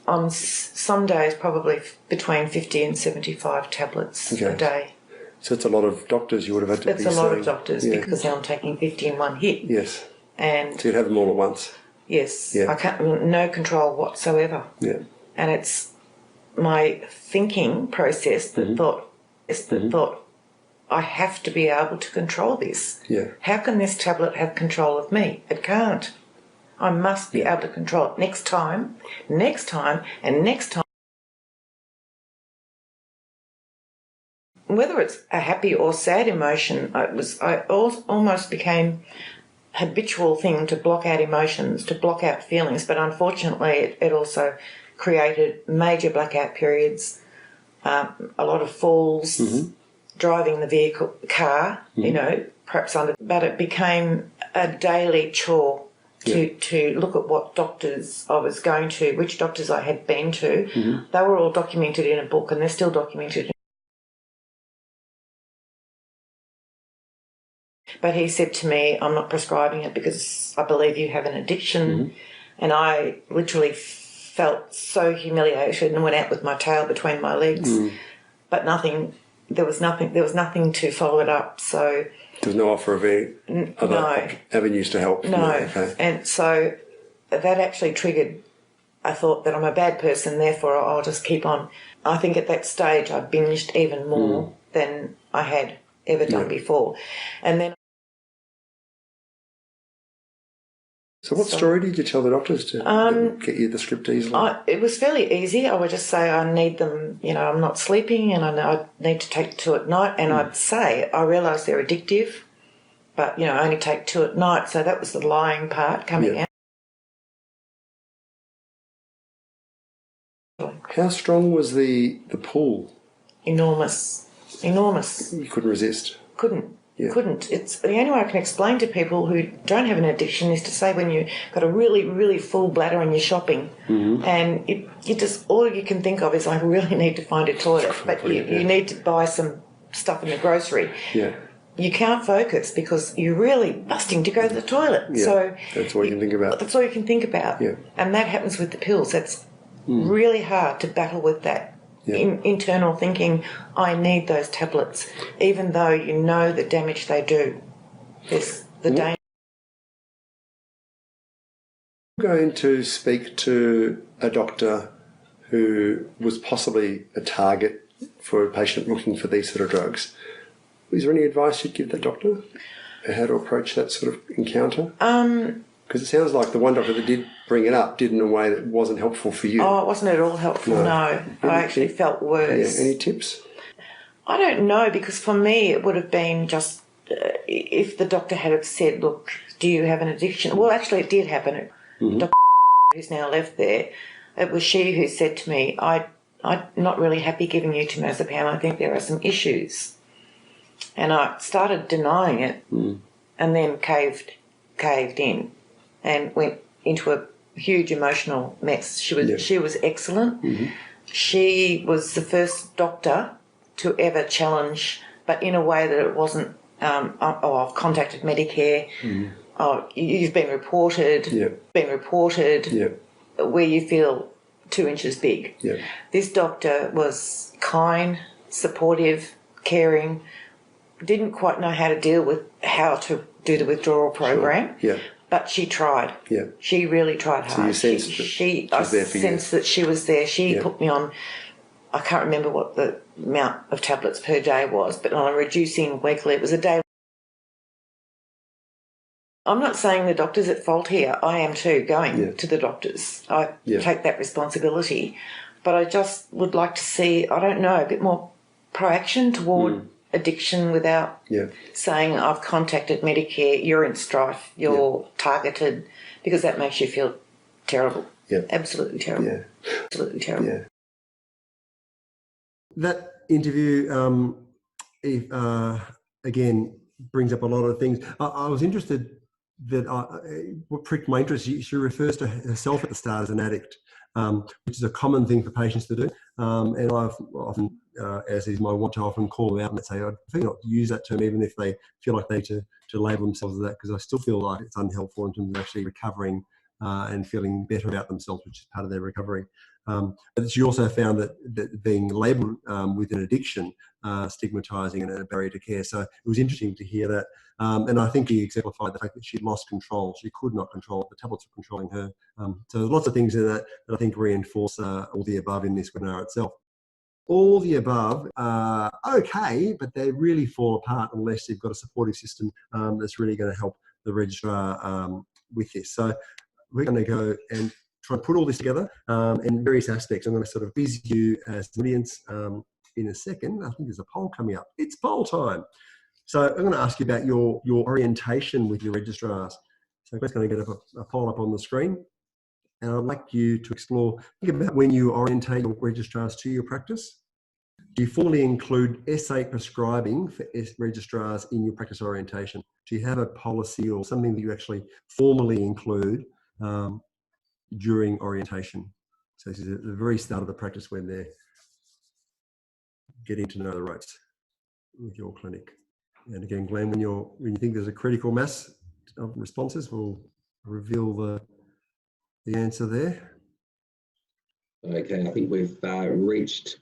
on some days, probably between 50 and 75 tablets a day. So it's a lot of doctors you would have had to be seeing. That's a lot of doctors because I'm taking 50 in one hit. Yes. And so you'd have them all at once. Yes. Yeah. I can't, no control whatsoever. Yeah. And it's my thinking process that thought, I have to be able to control this. Yeah. How can this tablet have control of me? It can't. I must be able to control it next time, and next time. Whether it's a happy or sad emotion, I almost became habitual thing to block out emotions, to block out feelings, but unfortunately it also created major blackout periods, a lot of falls, driving the car, perhaps but it became a daily chore to look at what doctors I was going to, which doctors I had been to. They were all documented in a book, and they're still documented. But he said to me, I'm not prescribing it because I believe you have an addiction. And I literally felt so humiliated and went out with my tail between my legs. But there was nothing to follow it up. So there was no offer of other avenues to help. No. Okay. And so that actually triggered, I thought that I'm a bad person, therefore I'll just keep on. I think at that stage I binged even more than I had ever done before. And then So what story did you tell the doctors to get you the script easily? It was fairly easy. I would just say I need them, I'm not sleeping and I know I need to take 2 at night. And I'd say I realise they're addictive, but, I only take 2 at night. So that was the lying part coming out. How strong was the pull? Enormous. You couldn't resist? Couldn't. It's the only way I can explain to people who don't have an addiction is to say when you've got a really, really full bladder and you're shopping and you just, all you can think of is I really need to find a toilet, but you need to buy some stuff in the grocery. Yeah. you can't focus because you're really busting to go to the toilet. Yeah, so that's all you can think about. That's all you can think about. Yeah. And that happens with the pills. That's really hard to battle with that. Internal thinking, I need those tablets, even though you know the damage they do. There's the danger. I'm going to speak to a doctor who was possibly a target for a patient looking for these sort of drugs. Is there any advice you'd give that doctor how to approach that sort of encounter? Because it sounds like the one doctor that did bring it up did in a way that wasn't helpful for you. Oh, it wasn't at all helpful, no. I actually felt worse. Yeah. Any tips? I don't know, because for me it would have been just if the doctor had said, look, do you have an addiction? Well, actually it did happen. Dr who's now left there, it was she who said to me, I'm not really happy giving you temazepam. I think there are some issues. And I started denying it and then caved in and went into a huge emotional mess. She was excellent. She was the first doctor to ever challenge, but in a way that it wasn't, I've contacted Medicare, you've been reported, where you feel 2 inches big. This doctor was kind, supportive, caring, didn't quite know how to deal with how to do the withdrawal program, but she tried. She really tried hard. So you sensed I sensed that she was there. She put me on, I can't remember what the amount of tablets per day was, but on a reducing weekly, it was a day. I'm not saying the doctor's at fault here. I am too, going to the doctors. I take that responsibility. But I just would like to see, I don't know, a bit more proaction toward addiction without saying I've contacted Medicare, you're in strife, you're targeted, because that makes you feel terrible. Absolutely terrible. Absolutely terrible. That interview, again, brings up a lot of things. I was interested that what pricked my interest, she refers to herself at the start as an addict, which is a common thing for patients to do. And I've often, as is my want to often call them out and say, I'd prefer not to use that term, even if they feel like they need to label themselves as that, because I still feel like it's unhelpful in terms of actually recovering and feeling better about themselves, which is part of their recovery. But she also found that being labelled with an addiction, stigmatising and a barrier to care. So it was interesting to hear that. And I think he exemplified the fact that she lost control. She could not control it. The tablets were controlling her. So there's lots of things in that I think reinforce all the above in this webinar itself. All the above are okay, but they really fall apart unless you've got a supportive system that's really going to help the registrar with this. So we're going to go and try and put all this together in various aspects. I'm going to sort of quiz you as an audience in a second. I think there's a poll coming up. It's poll time. So I'm going to ask you about your orientation with your registrars. So I'm just going to get a poll up on the screen. And I'd like you to explore, think about when you orientate your registrars to your practice. Do you formally include S8 prescribing for registrars in your practice orientation? Do you have a policy or something that you actually formally include during orientation? So this is at the very start of the practice when they're getting to know the ropes with your clinic. And again, Glenn, when you think there's a critical mass of responses, we'll reveal the answer there. Okay, I think we've reached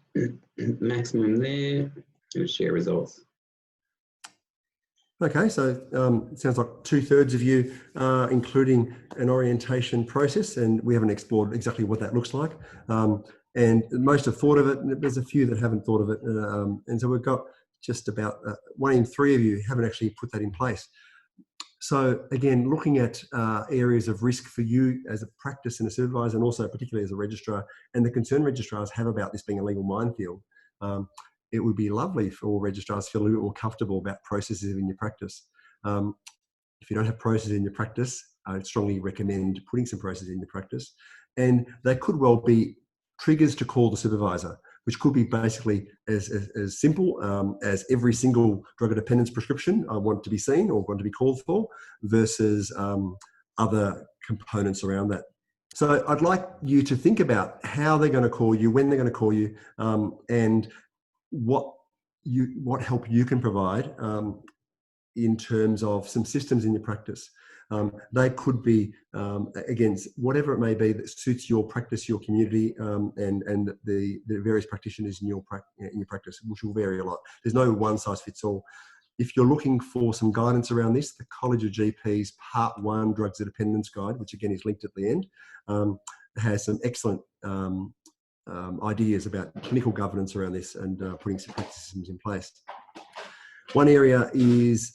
maximum there. Let's share results. Okay, so it sounds like 2/3 of you are including an orientation process, and we haven't explored exactly what that looks like. And most have thought of it, and there's a few that haven't thought of it. And so we've got just about 1 in 3 of you haven't actually put that in place. So again, looking at areas of risk for you as a practice and a supervisor, and also particularly as a registrar, and the concern registrars have about this being a legal minefield, it would be lovely for all registrars to feel a little bit more comfortable about processes in your practice. If you don't have processes in your practice, I would strongly recommend putting some processes in your practice. And they could well be triggers to call the supervisor, which could be basically as simple as every single drug dependence prescription I want to be seen or want to be called for, versus other components around that. So I'd like you to think about how they're going to call you, when they're going to call you, and what help you can provide in terms of some systems in your practice. They could be, again, whatever it may be that suits your practice, your community, and the various practitioners in your practice, which will vary a lot. There's no one size fits all. If you're looking for some guidance around this, the College of GPs Part 1 Drugs of Dependence Guide, which again is linked at the end, has some excellent ideas about clinical governance around this and putting some practice systems in place. One area is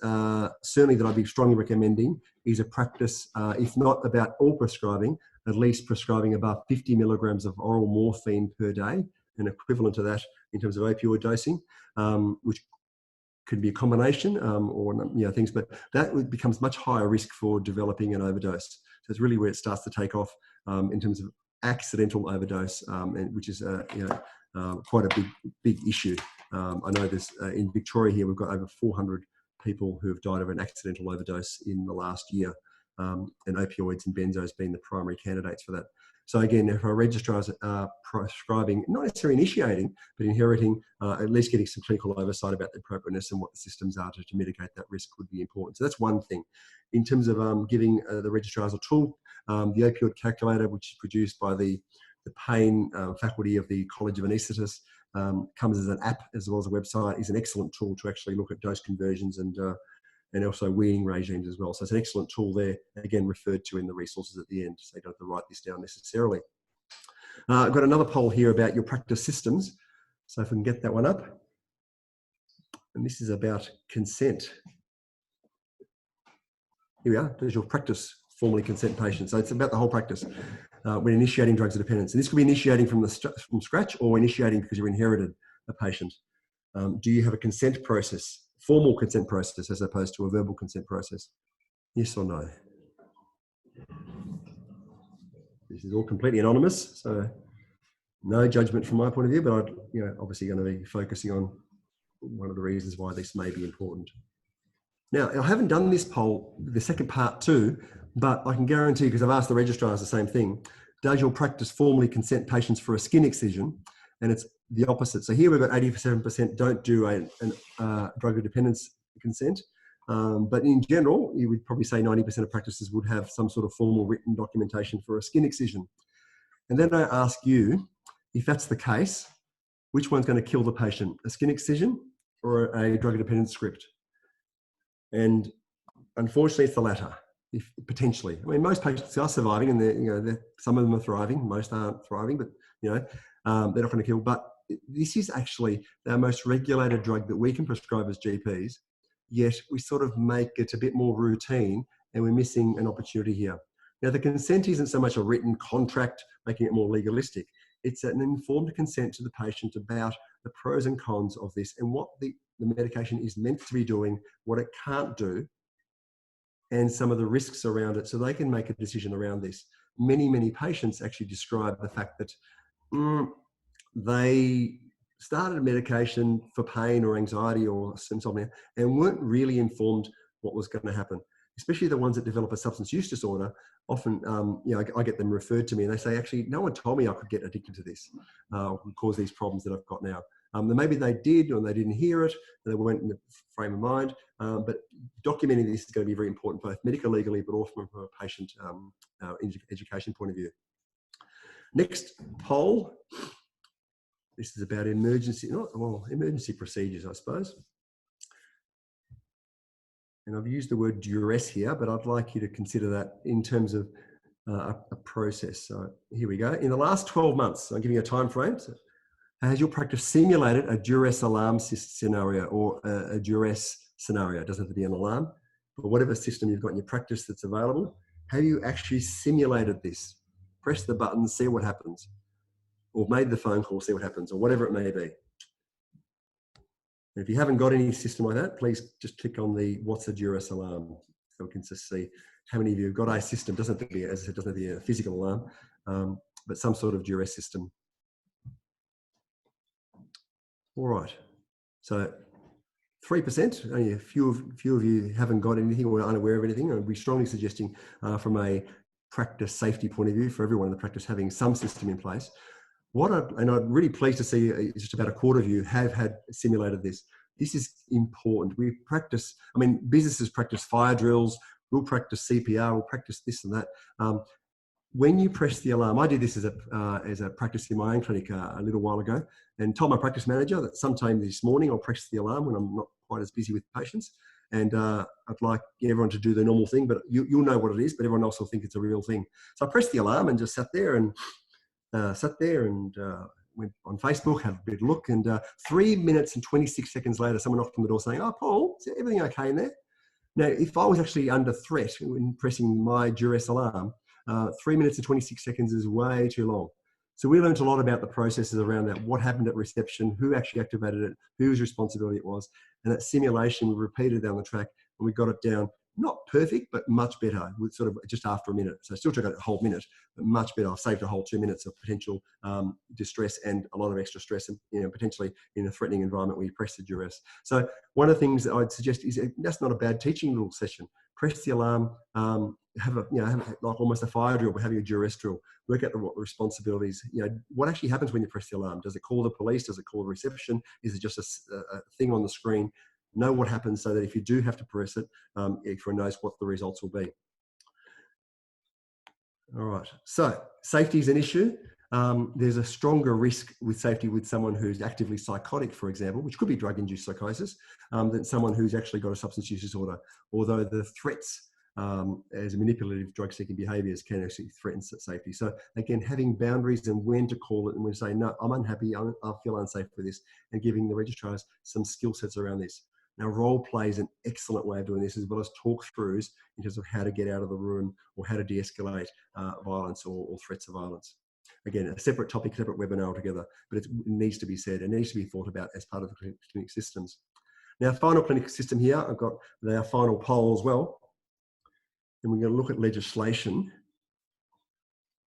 certainly that I'd be strongly recommending is a practice, if not about all prescribing, at least prescribing above 50 milligrams of oral morphine per day, and equivalent to that in terms of opioid dosing, which could be a combination or things, but that becomes much higher risk for developing an overdose. So it's really where it starts to take off in terms of accidental overdose, and which is quite a big issue. I know there's in Victoria here we've got over 400 people who have died of an accidental overdose in the last year, and opioids and benzos being the primary candidates for that. So again, if our registrars are prescribing, not necessarily initiating, but inheriting, at least getting some clinical oversight about the appropriateness and what the systems are to mitigate that risk would be important. So that's one thing. In terms of giving the registrars a tool, the opioid calculator, which is produced by the pain faculty of the College of Anaesthetists, comes as an app as well as a website, is an excellent tool to actually look at dose conversions and also weaning regimes as well. So it's an excellent tool there, again, referred to in the resources at the end, so you don't have to write this down necessarily. I've got another poll here about your practice systems. So if we can get that one up. And this is about consent. Here we are. Does your practice formally consent patients? So it's about the whole practice when initiating drugs of dependence. And this could be initiating from scratch or initiating because you inherited a patient. Do you have a consent process? Formal consent process as opposed to a verbal consent process? Yes or no? This is all completely anonymous, so no judgment from my point of view, but I'm obviously going to be focusing on one of the reasons why this may be important. Now, I haven't done this poll, the second part too, but I can guarantee, because I've asked the registrars the same thing, does your practice formally consent patients for a skin excision? And it's the opposite. So here we've got 87% don't do a drug of dependence consent. But in general, you would probably say 90% of practices would have some sort of formal written documentation for a skin excision. And then I ask you, if that's the case, which one's going to kill the patient, a skin excision or a drug of dependence script? And unfortunately, it's the latter, potentially. I mean, most patients are surviving, and some of them are thriving. Most aren't thriving, but they're not going to kill. But this is actually our most regulated drug that we can prescribe as GPs. Yet we sort of make it a bit more routine, and we're missing an opportunity here. Now, the consent isn't so much a written contract, making it more legalistic. It's an informed consent to the patient about the pros and cons of this and what the medication is meant to be doing, what it can't do, and some of the risks around it, so they can make a decision around this. Many patients actually describe the fact that they started a medication for pain or anxiety or insomnia and weren't really informed what was going to happen, especially the ones that develop a substance use disorder. Often, I get them referred to me and they say, actually, no one told me I could get addicted to this, could cause these problems that I've got now. Maybe they did, or they didn't hear it, and they weren't in the frame of mind. But documenting this is going to be very important, both medical legally, but also from a patient education point of view. Next poll. This is about emergency procedures, I suppose. And I've used the word duress here, but I'd like you to consider that in terms of a process. So here we go. In the last 12 months, I'm giving you a time frame. So has your practice simulated a duress alarm scenario or a duress scenario? It doesn't have to be an alarm, but whatever system you've got in your practice that's available, have you actually simulated this? Press the button, see what happens. Or made the phone call, see what happens, or whatever it may be. And if you haven't got any system like that, please just click on the what's a duress alarm, so we can just see how many of you have got a system. Doesn't have to be, as I said, doesn't have to be a physical alarm, but some sort of duress system. All right, so 3%, only a few of you haven't got anything or are unaware of anything. I'd be strongly suggesting from a practice safety point of view for everyone in the practice having some system in place. And I'm really pleased to see just about a quarter of you have had simulated this. this is important. We practice, I mean, businesses practice fire drills, we'll practice CPR, we'll practice this and that. When you press the alarm, I did this as a practice in my own clinic a little while ago, and told my practice manager that sometime this morning I'll press the alarm when I'm not quite as busy with patients. And I'd like everyone to do the normal thing, but you'll know what it is, but everyone else will think it's a real thing. So I pressed the alarm and just sat there and went on Facebook, had a bit of look, and 3 minutes and 26 seconds later, someone knocked on the door saying, "Oh, Paul, is everything okay in there?" Now, if I was actually under threat when pressing my duress alarm, 3 minutes and 26 seconds is way too long. So we learned a lot about the processes around that, what happened at reception, who actually activated it, whose responsibility it was. And that simulation, we repeated down the track and we got it down, not perfect, but much better, with sort of just after a minute. So still took a whole minute, but much better. I've saved a whole 2 minutes of potential distress and a lot of extra stress, and potentially in a threatening environment where you press the duress. So one of the things that I'd suggest is that's not a bad teaching little session. Press the alarm, have like almost a fire drill, but have your duress drill. Work out what the responsibilities, what actually happens when you press the alarm. Does it call the police? Does it call the reception? Is it just a thing on the screen? Know what happens so that if you do have to press it, everyone knows what the results will be. All right, so safety is an issue. There's a stronger risk with safety with someone who's actively psychotic, for example, which could be drug-induced psychosis, than someone who's actually got a substance use disorder, although the threats as manipulative drug-seeking behaviours can actually threaten safety. So again, having boundaries and when to call it and when to say, no, I'm unhappy, I feel unsafe with this, and giving the registrars some skill sets around this. Now, role play is an excellent way of doing this, as well as talk-throughs in terms of how to get out of the room or how to de-escalate violence or threats of violence. Again, a separate topic, separate webinar altogether, but it needs to be said and needs to be thought about as part of the clinic systems. Now, final clinic system here, I've got our final poll as well. And we're going to look at legislation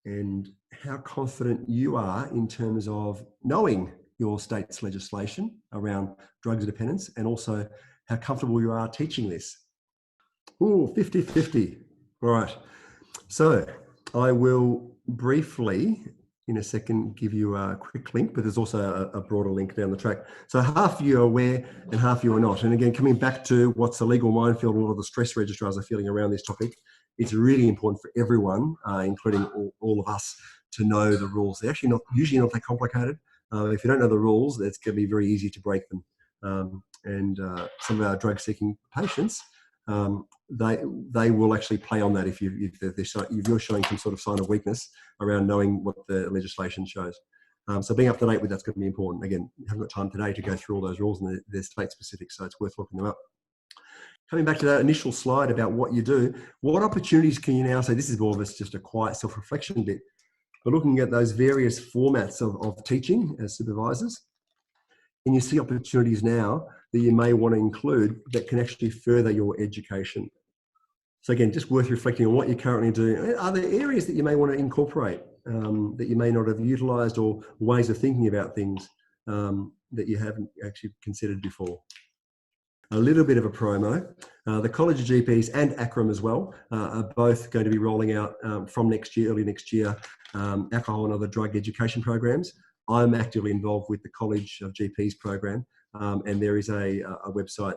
and how confident you are in terms of knowing your state's legislation around drugs and dependence, and also how comfortable you are teaching this. Ooh, 50-50. All right. So I will briefly, in a second, give you a quick link, but there's also a broader link down the track. So half you are aware and half you are not. And again, coming back to what's a legal minefield, a lot of the stress registrars are feeling around this topic, it's really important for everyone, including all of us, to know the rules. They're actually usually not that complicated. If you don't know the rules, it's going to be very easy to break them. Some of our drug-seeking patients, they will actually play on that if you're showing some sort of sign of weakness around knowing what the legislation shows. So being up to date with that's going to be important. Again, we haven't got time today to go through all those rules, and they're state specific, so it's worth looking them up. Coming back to that initial slide about what you do, what opportunities can you now say? This is more of just a quiet self-reflection bit, but looking at those various formats of teaching as supervisors, and you see opportunities now that you may want to include that can actually further your education. So again, just worth reflecting on what you're currently doing. Are there areas that you may want to incorporate that you may not have utilised, or ways of thinking about things that you haven't actually considered before? A little bit of a promo. The College of GPs and ACRM as well are both going to be rolling out from next year, early next year, alcohol and other drug education programs. I'm actively involved with the College of GPs program, and there is a website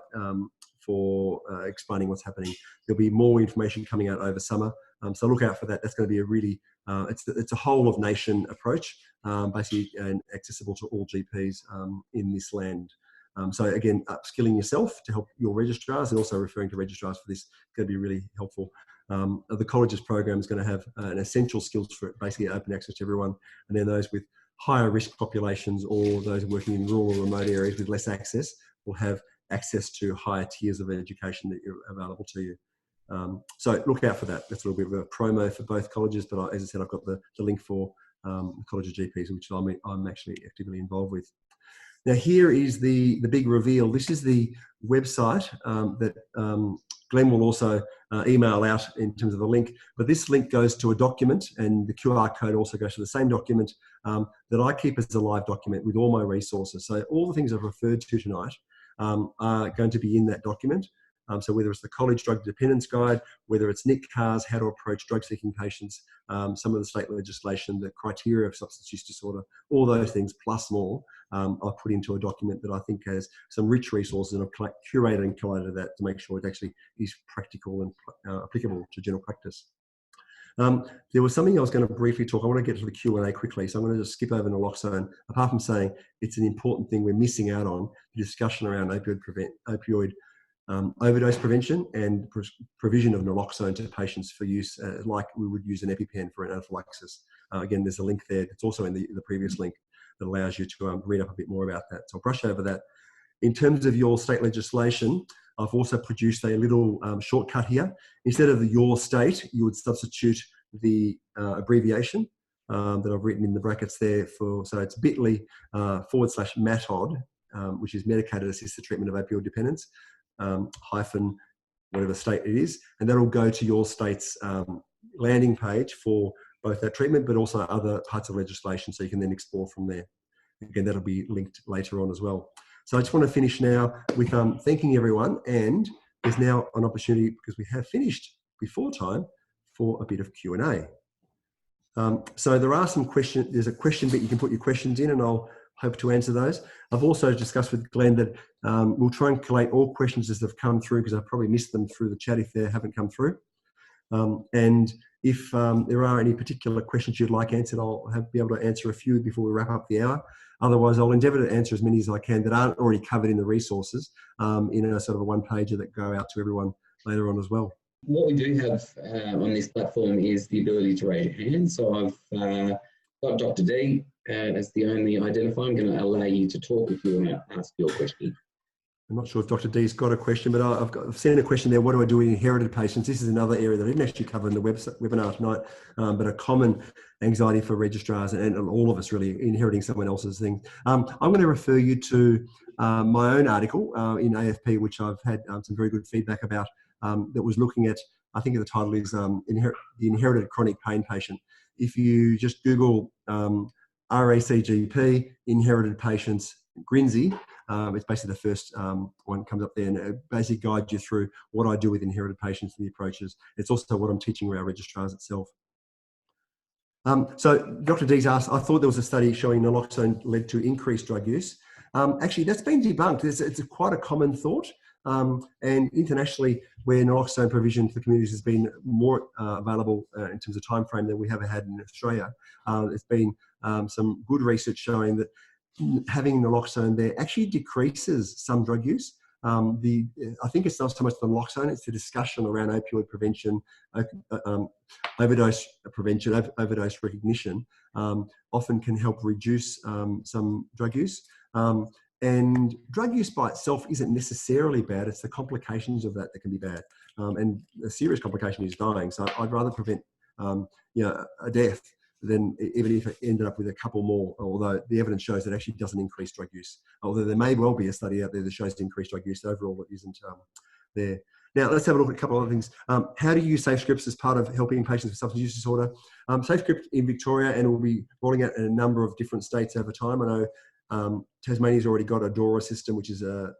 for explaining what's happening. There'll be more information coming out over summer, so look out for that. That's going to be a really, it's a whole of nation approach, basically, and accessible to all GPs in this land. So again, upskilling yourself to help your registrars, and also referring to registrars for this is going to be really helpful. The colleges program is going to have an essential skills for basically open access to everyone, and then those with higher risk populations or those working in rural or remote areas with less access will have access to higher tiers of education that are available to you. So look out for that. That's a little bit of a promo for both colleges, but as I said, I've got the link for the College of GPs, which I'm actually actively involved with. Now here is the big reveal. This is the website that Glenn will also email out in terms of the link, but this link goes to a document, and the QR code also goes to the same document that I keep as a live document with all my resources. So all the things I've referred to tonight are going to be in that document. So whether it's the College Drug Dependence Guide, whether it's NICCARS, how to approach drug-seeking patients, some of the state legislation, the criteria of substance use disorder, all those things plus more I've put into a document that I think has some rich resources, and I've curated and collated that to make sure it actually is practical and applicable to general practice. There was something I was going to briefly talk. I want to get to the Q&A quickly, so I'm going to just skip over naloxone. Apart from saying it's an important thing we're missing out on, the discussion around opioid overdose prevention and provision of naloxone to patients for use like we would use an EpiPen for an anaphylaxis. Again, there's a link there. It's also in the previous link that allows you to read up a bit more about that. So I'll brush over that. In terms of your state legislation, I've also produced a little shortcut here. Instead of your state, you would substitute the abbreviation that I've written in the brackets there for, so it's bit.ly/MATOD, which is medicated assisted treatment of opioid dependence, hyphen whatever state it is, and that'll go to your state's landing page for both that treatment, but also other parts of legislation, so you can then explore from there. Again, that'll be linked later on as well. So I just want to finish now with thanking everyone, and there's now an opportunity, because we have finished before time, for a bit of Q&A. So there are some questions. There's a question bit you can put your questions in, and I'll hope to answer those. I've also discussed with Glenn that we'll try and collate all questions as they've come through, because I've probably missed them through the chat if they haven't come through. And if there are any particular questions you'd like answered, I'll be able to answer a few before we wrap up the hour. Otherwise, I'll endeavour to answer as many as I can that aren't already covered in the resources in a sort of a one-pager that go out to everyone later on as well. What we do have on this platform is the ability to raise your hand. So I've got Dr. D as the only identifier. I'm going to allow you to talk if you want to ask your question. I'm not sure if Dr. D's got a question, but I've seen a question there. What do I do with inherited patients? This is another area that I didn't actually cover in the webinar tonight, but a common anxiety for registrars and all of us really, inheriting someone else's thing. I'm going to refer you to my own article in AFP, which I've had some very good feedback about, that was looking at, I think the title is the Inherited Chronic Pain Patient. If you just Google RACGP, Inherited Patients, Grinzi, it's basically the first one comes up there, and it basically guides you through what I do with inherited patients and the approaches. It's also what I'm teaching around registrars itself. So Dr. Dees asked, I thought there was a study showing naloxone led to increased drug use. Actually, that's been debunked. It's quite a common thought. And internationally, where naloxone provision for the communities has been more available in terms of time frame than we have had in Australia, there's been some good research showing that having naloxone there actually decreases some drug use. I think it's not so much the naloxone, it's the discussion around opioid prevention, overdose prevention, overdose recognition, often can help reduce some drug use. And drug use by itself isn't necessarily bad, it's the complications of that can be bad. And a serious complication is dying. So I'd rather prevent a death than even if it ended up with a couple more, although the evidence shows that actually doesn't increase drug use. Although there may well be a study out there that shows increased drug use, overall it isn't there. Now let's have a look at a couple of other things. How do you use Safe Scripts as part of helping patients with substance use disorder? Safe Script in Victoria, and we'll be rolling out in a number of different states over time. I know Tasmania's already got a DORA system, which is a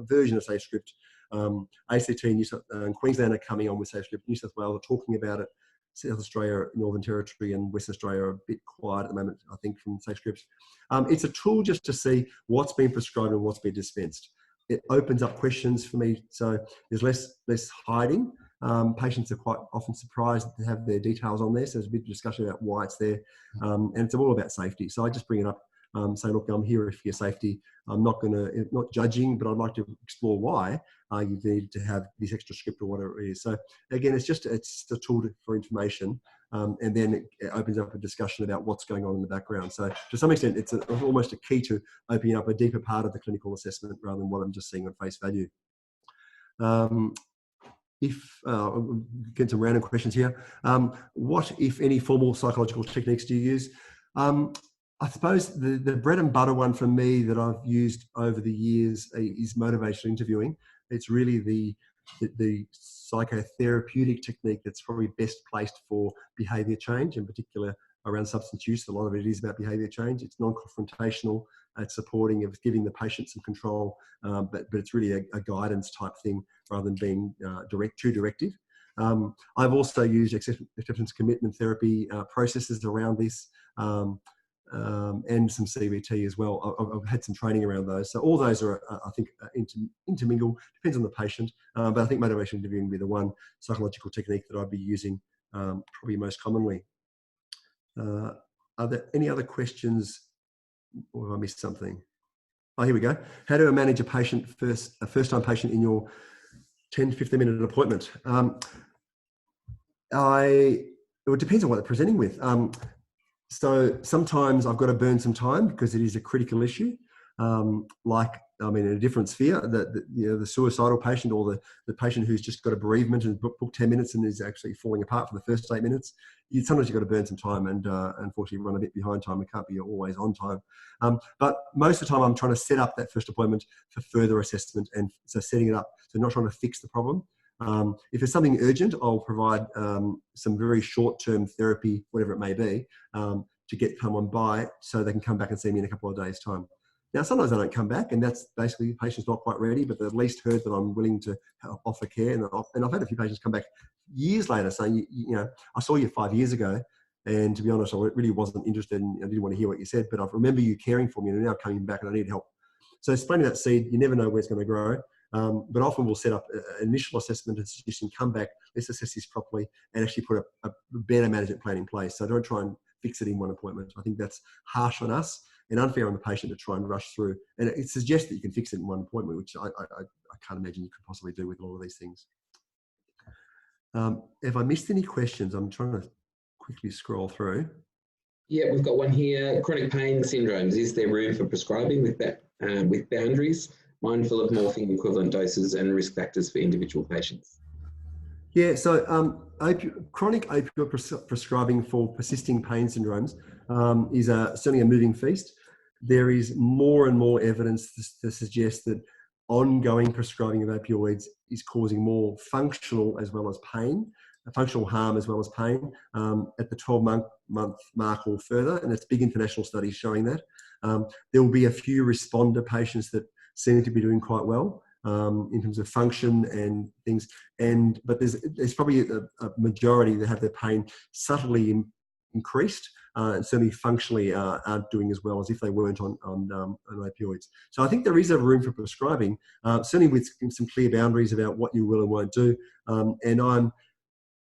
version of Safe Script. ACT and Queensland are coming on with Safe Script. New South Wales are talking about it. South Australia, Northern Territory and Western Australia are a bit quiet at the moment, I think, from Safe Scripts. It's a tool just to see what's been prescribed and what's been dispensed. It opens up questions for me, so there's less hiding. Patients are quite often surprised to have their details on there, so there's a bit of discussion about why it's there, and it's all about safety. So I just bring it up, say, look, I'm here for your safety. I'm not judging, but I'd like to explore why you need to have this extra script or whatever it is. So again, it's a tool for information, and then it opens up a discussion about what's going on in the background. So to some extent, it's almost a key to opening up a deeper part of the clinical assessment rather than what I'm just seeing on face value. Get some random questions here. What, if any, formal psychological techniques do you use? I suppose the bread and butter one for me that I've used over the years is motivational interviewing. It's really the psychotherapeutic technique that's probably best placed for behaviour change, in particular around substance use. A lot of it is about behaviour change. It's non-confrontational. It's supporting, of giving the patient some control, but it's really a guidance type thing rather than being too directive. I've also used acceptance commitment therapy processes around this. and some CBT as well. I've had some training around those. So all those are, I think, intermingle. Depends on the patient. But I think motivation interviewing would be the one psychological technique that I'd be using probably most commonly. Are there any other questions, or have I missed something? Oh, here we go. How do I manage a first-time patient in your 10 to 15-minute appointment? It depends on what they're presenting with. So sometimes I've got to burn some time because it is a critical issue. In a different sphere, the suicidal patient, or the patient who's just got a bereavement and booked 10 minutes and is actually falling apart for the first 8 minutes. Sometimes you've got to burn some time, and unfortunately run a bit behind time. We can't be always on time. But most of the time I'm trying to set up that first appointment for further assessment, and so setting it up, so not trying to fix the problem. If it's something urgent, I'll provide some very short-term therapy, whatever it may be, to get someone by so they can come back and see me in a couple of days' time. Now, sometimes I don't come back, and that's basically the patient's not quite ready, but they've at least heard that I'm willing to offer care. And I've had a few patients come back years later saying, I saw you 5 years ago, and to be honest, I really wasn't interested, and I didn't want to hear what you said, but I remember you caring for me, and now coming back and I need help. So it's planting that seed. You never know where it's going to grow. But often we'll set up an initial assessment and suggestion, come back, let's assess this properly, and actually put a better management plan in place. So don't try and fix it in one appointment. I think that's harsh on us and unfair on the patient to try and rush through. And it suggests that you can fix it in one appointment, which I can't imagine you could possibly do with all of these things. If I missed any questions, I'm trying to quickly scroll through. Yeah, we've got one here. Chronic pain syndromes. Is there room for prescribing with boundaries, mindful of morphine equivalent doses and risk factors for individual patients? Yeah, so chronic opioid prescribing for persisting pain syndromes is certainly a moving feast. There is more and more evidence to suggest that ongoing prescribing of opioids is causing more functional as well as pain, functional harm as well as pain at the 12-month mark or further, and it's big international studies showing that. There will be a few responder patients that seem to be doing quite well in terms of function and things, but there's probably a majority that have their pain subtly increased, and certainly functionally aren't doing as well as if they weren't on opioids. So I think there is a room for prescribing, certainly with some clear boundaries about what you will and won't do. And I'm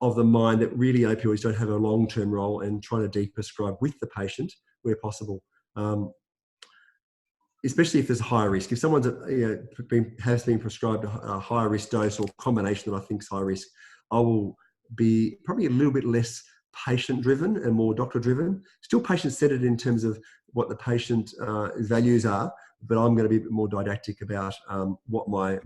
of the mind that really opioids don't have a long-term role, and trying to deprescribe with the patient where possible. Especially if there's a higher risk. If someone's has been prescribed a higher risk dose or combination that I think is high risk, I will be probably a little bit less patient-driven and more doctor-driven. Still patient-centered in terms of what the patient values are, but I'm going to be a bit more didactic about what my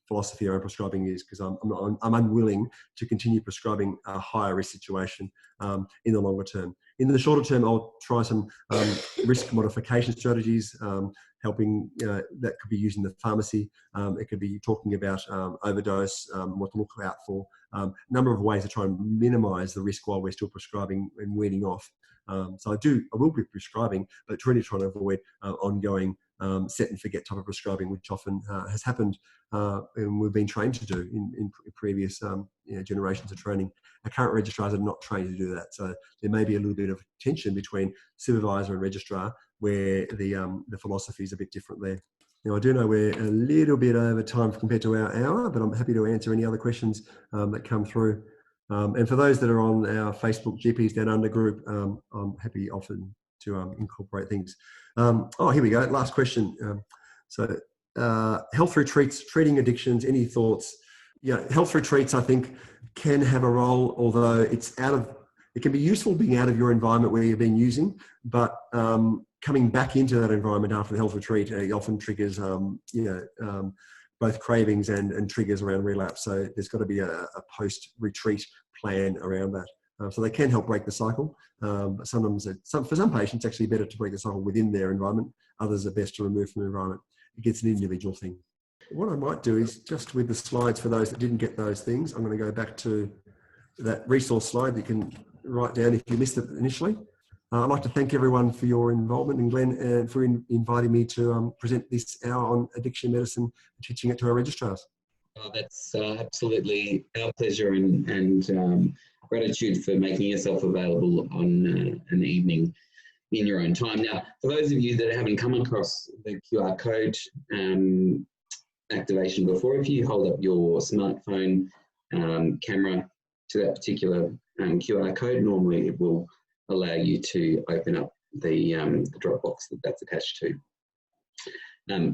philosophy around prescribing is, because I'm unwilling to continue prescribing a higher risk situation in the longer term. In the shorter term, I'll try some risk modification strategies, helping that could be used in the pharmacy. It could be talking about overdose, what to look out for, a number of ways to try and minimise the risk while we're still prescribing and weaning off. So I will be prescribing, but really trying to avoid ongoing set and forget type of prescribing, which often has happened and we've been trained to do in previous generations of training. Our current registrars are not trained to do that, so there may be a little bit of tension between supervisor and registrar, where the philosophy is a bit different there. Now, I do know we're a little bit over time compared to our hour, but I'm happy to answer any other questions that come through. And for those that are on our Facebook GPs Down Under group, I'm happy often to incorporate things. Here we go. Last question. Health retreats, treating addictions, any thoughts? Yeah, health retreats, I think, can have a role, although it can be useful being out of your environment where you've been using, but coming back into that environment after the health retreat often triggers, both cravings and triggers around relapse. So there's got to be a post-retreat plan around that. So they can help break the cycle. But sometimes, for some patients, it's actually better to break the cycle within their environment. Others are best to remove from the environment. It gets an individual thing. What I might do is, just with the slides for those that didn't get those things, I'm going to go back to that resource slide that you can write down if you missed it initially. I'd like to thank everyone for your involvement, and Glenn for inviting me to present this hour on addiction medicine and teaching it to our registrars. That's absolutely our pleasure, and gratitude for making yourself available on an evening in your own time. Now, for those of you that haven't come across the QR code activation before, if you hold up your smartphone camera to that particular QR code, normally it will allow you to open up the Dropbox that's attached to.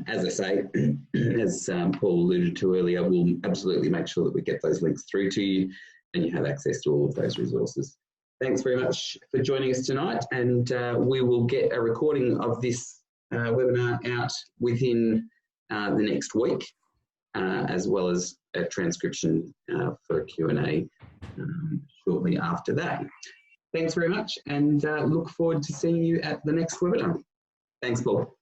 As I say, as Paul alluded to earlier, we'll absolutely make sure that we get those links through to you and you have access to all of those resources. Thanks very much for joining us tonight, and we will get a recording of this webinar out within the next week, as well as a transcription for a Q&A shortly after that. Thanks very much, and look forward to seeing you at the next webinar. Thanks, Paul.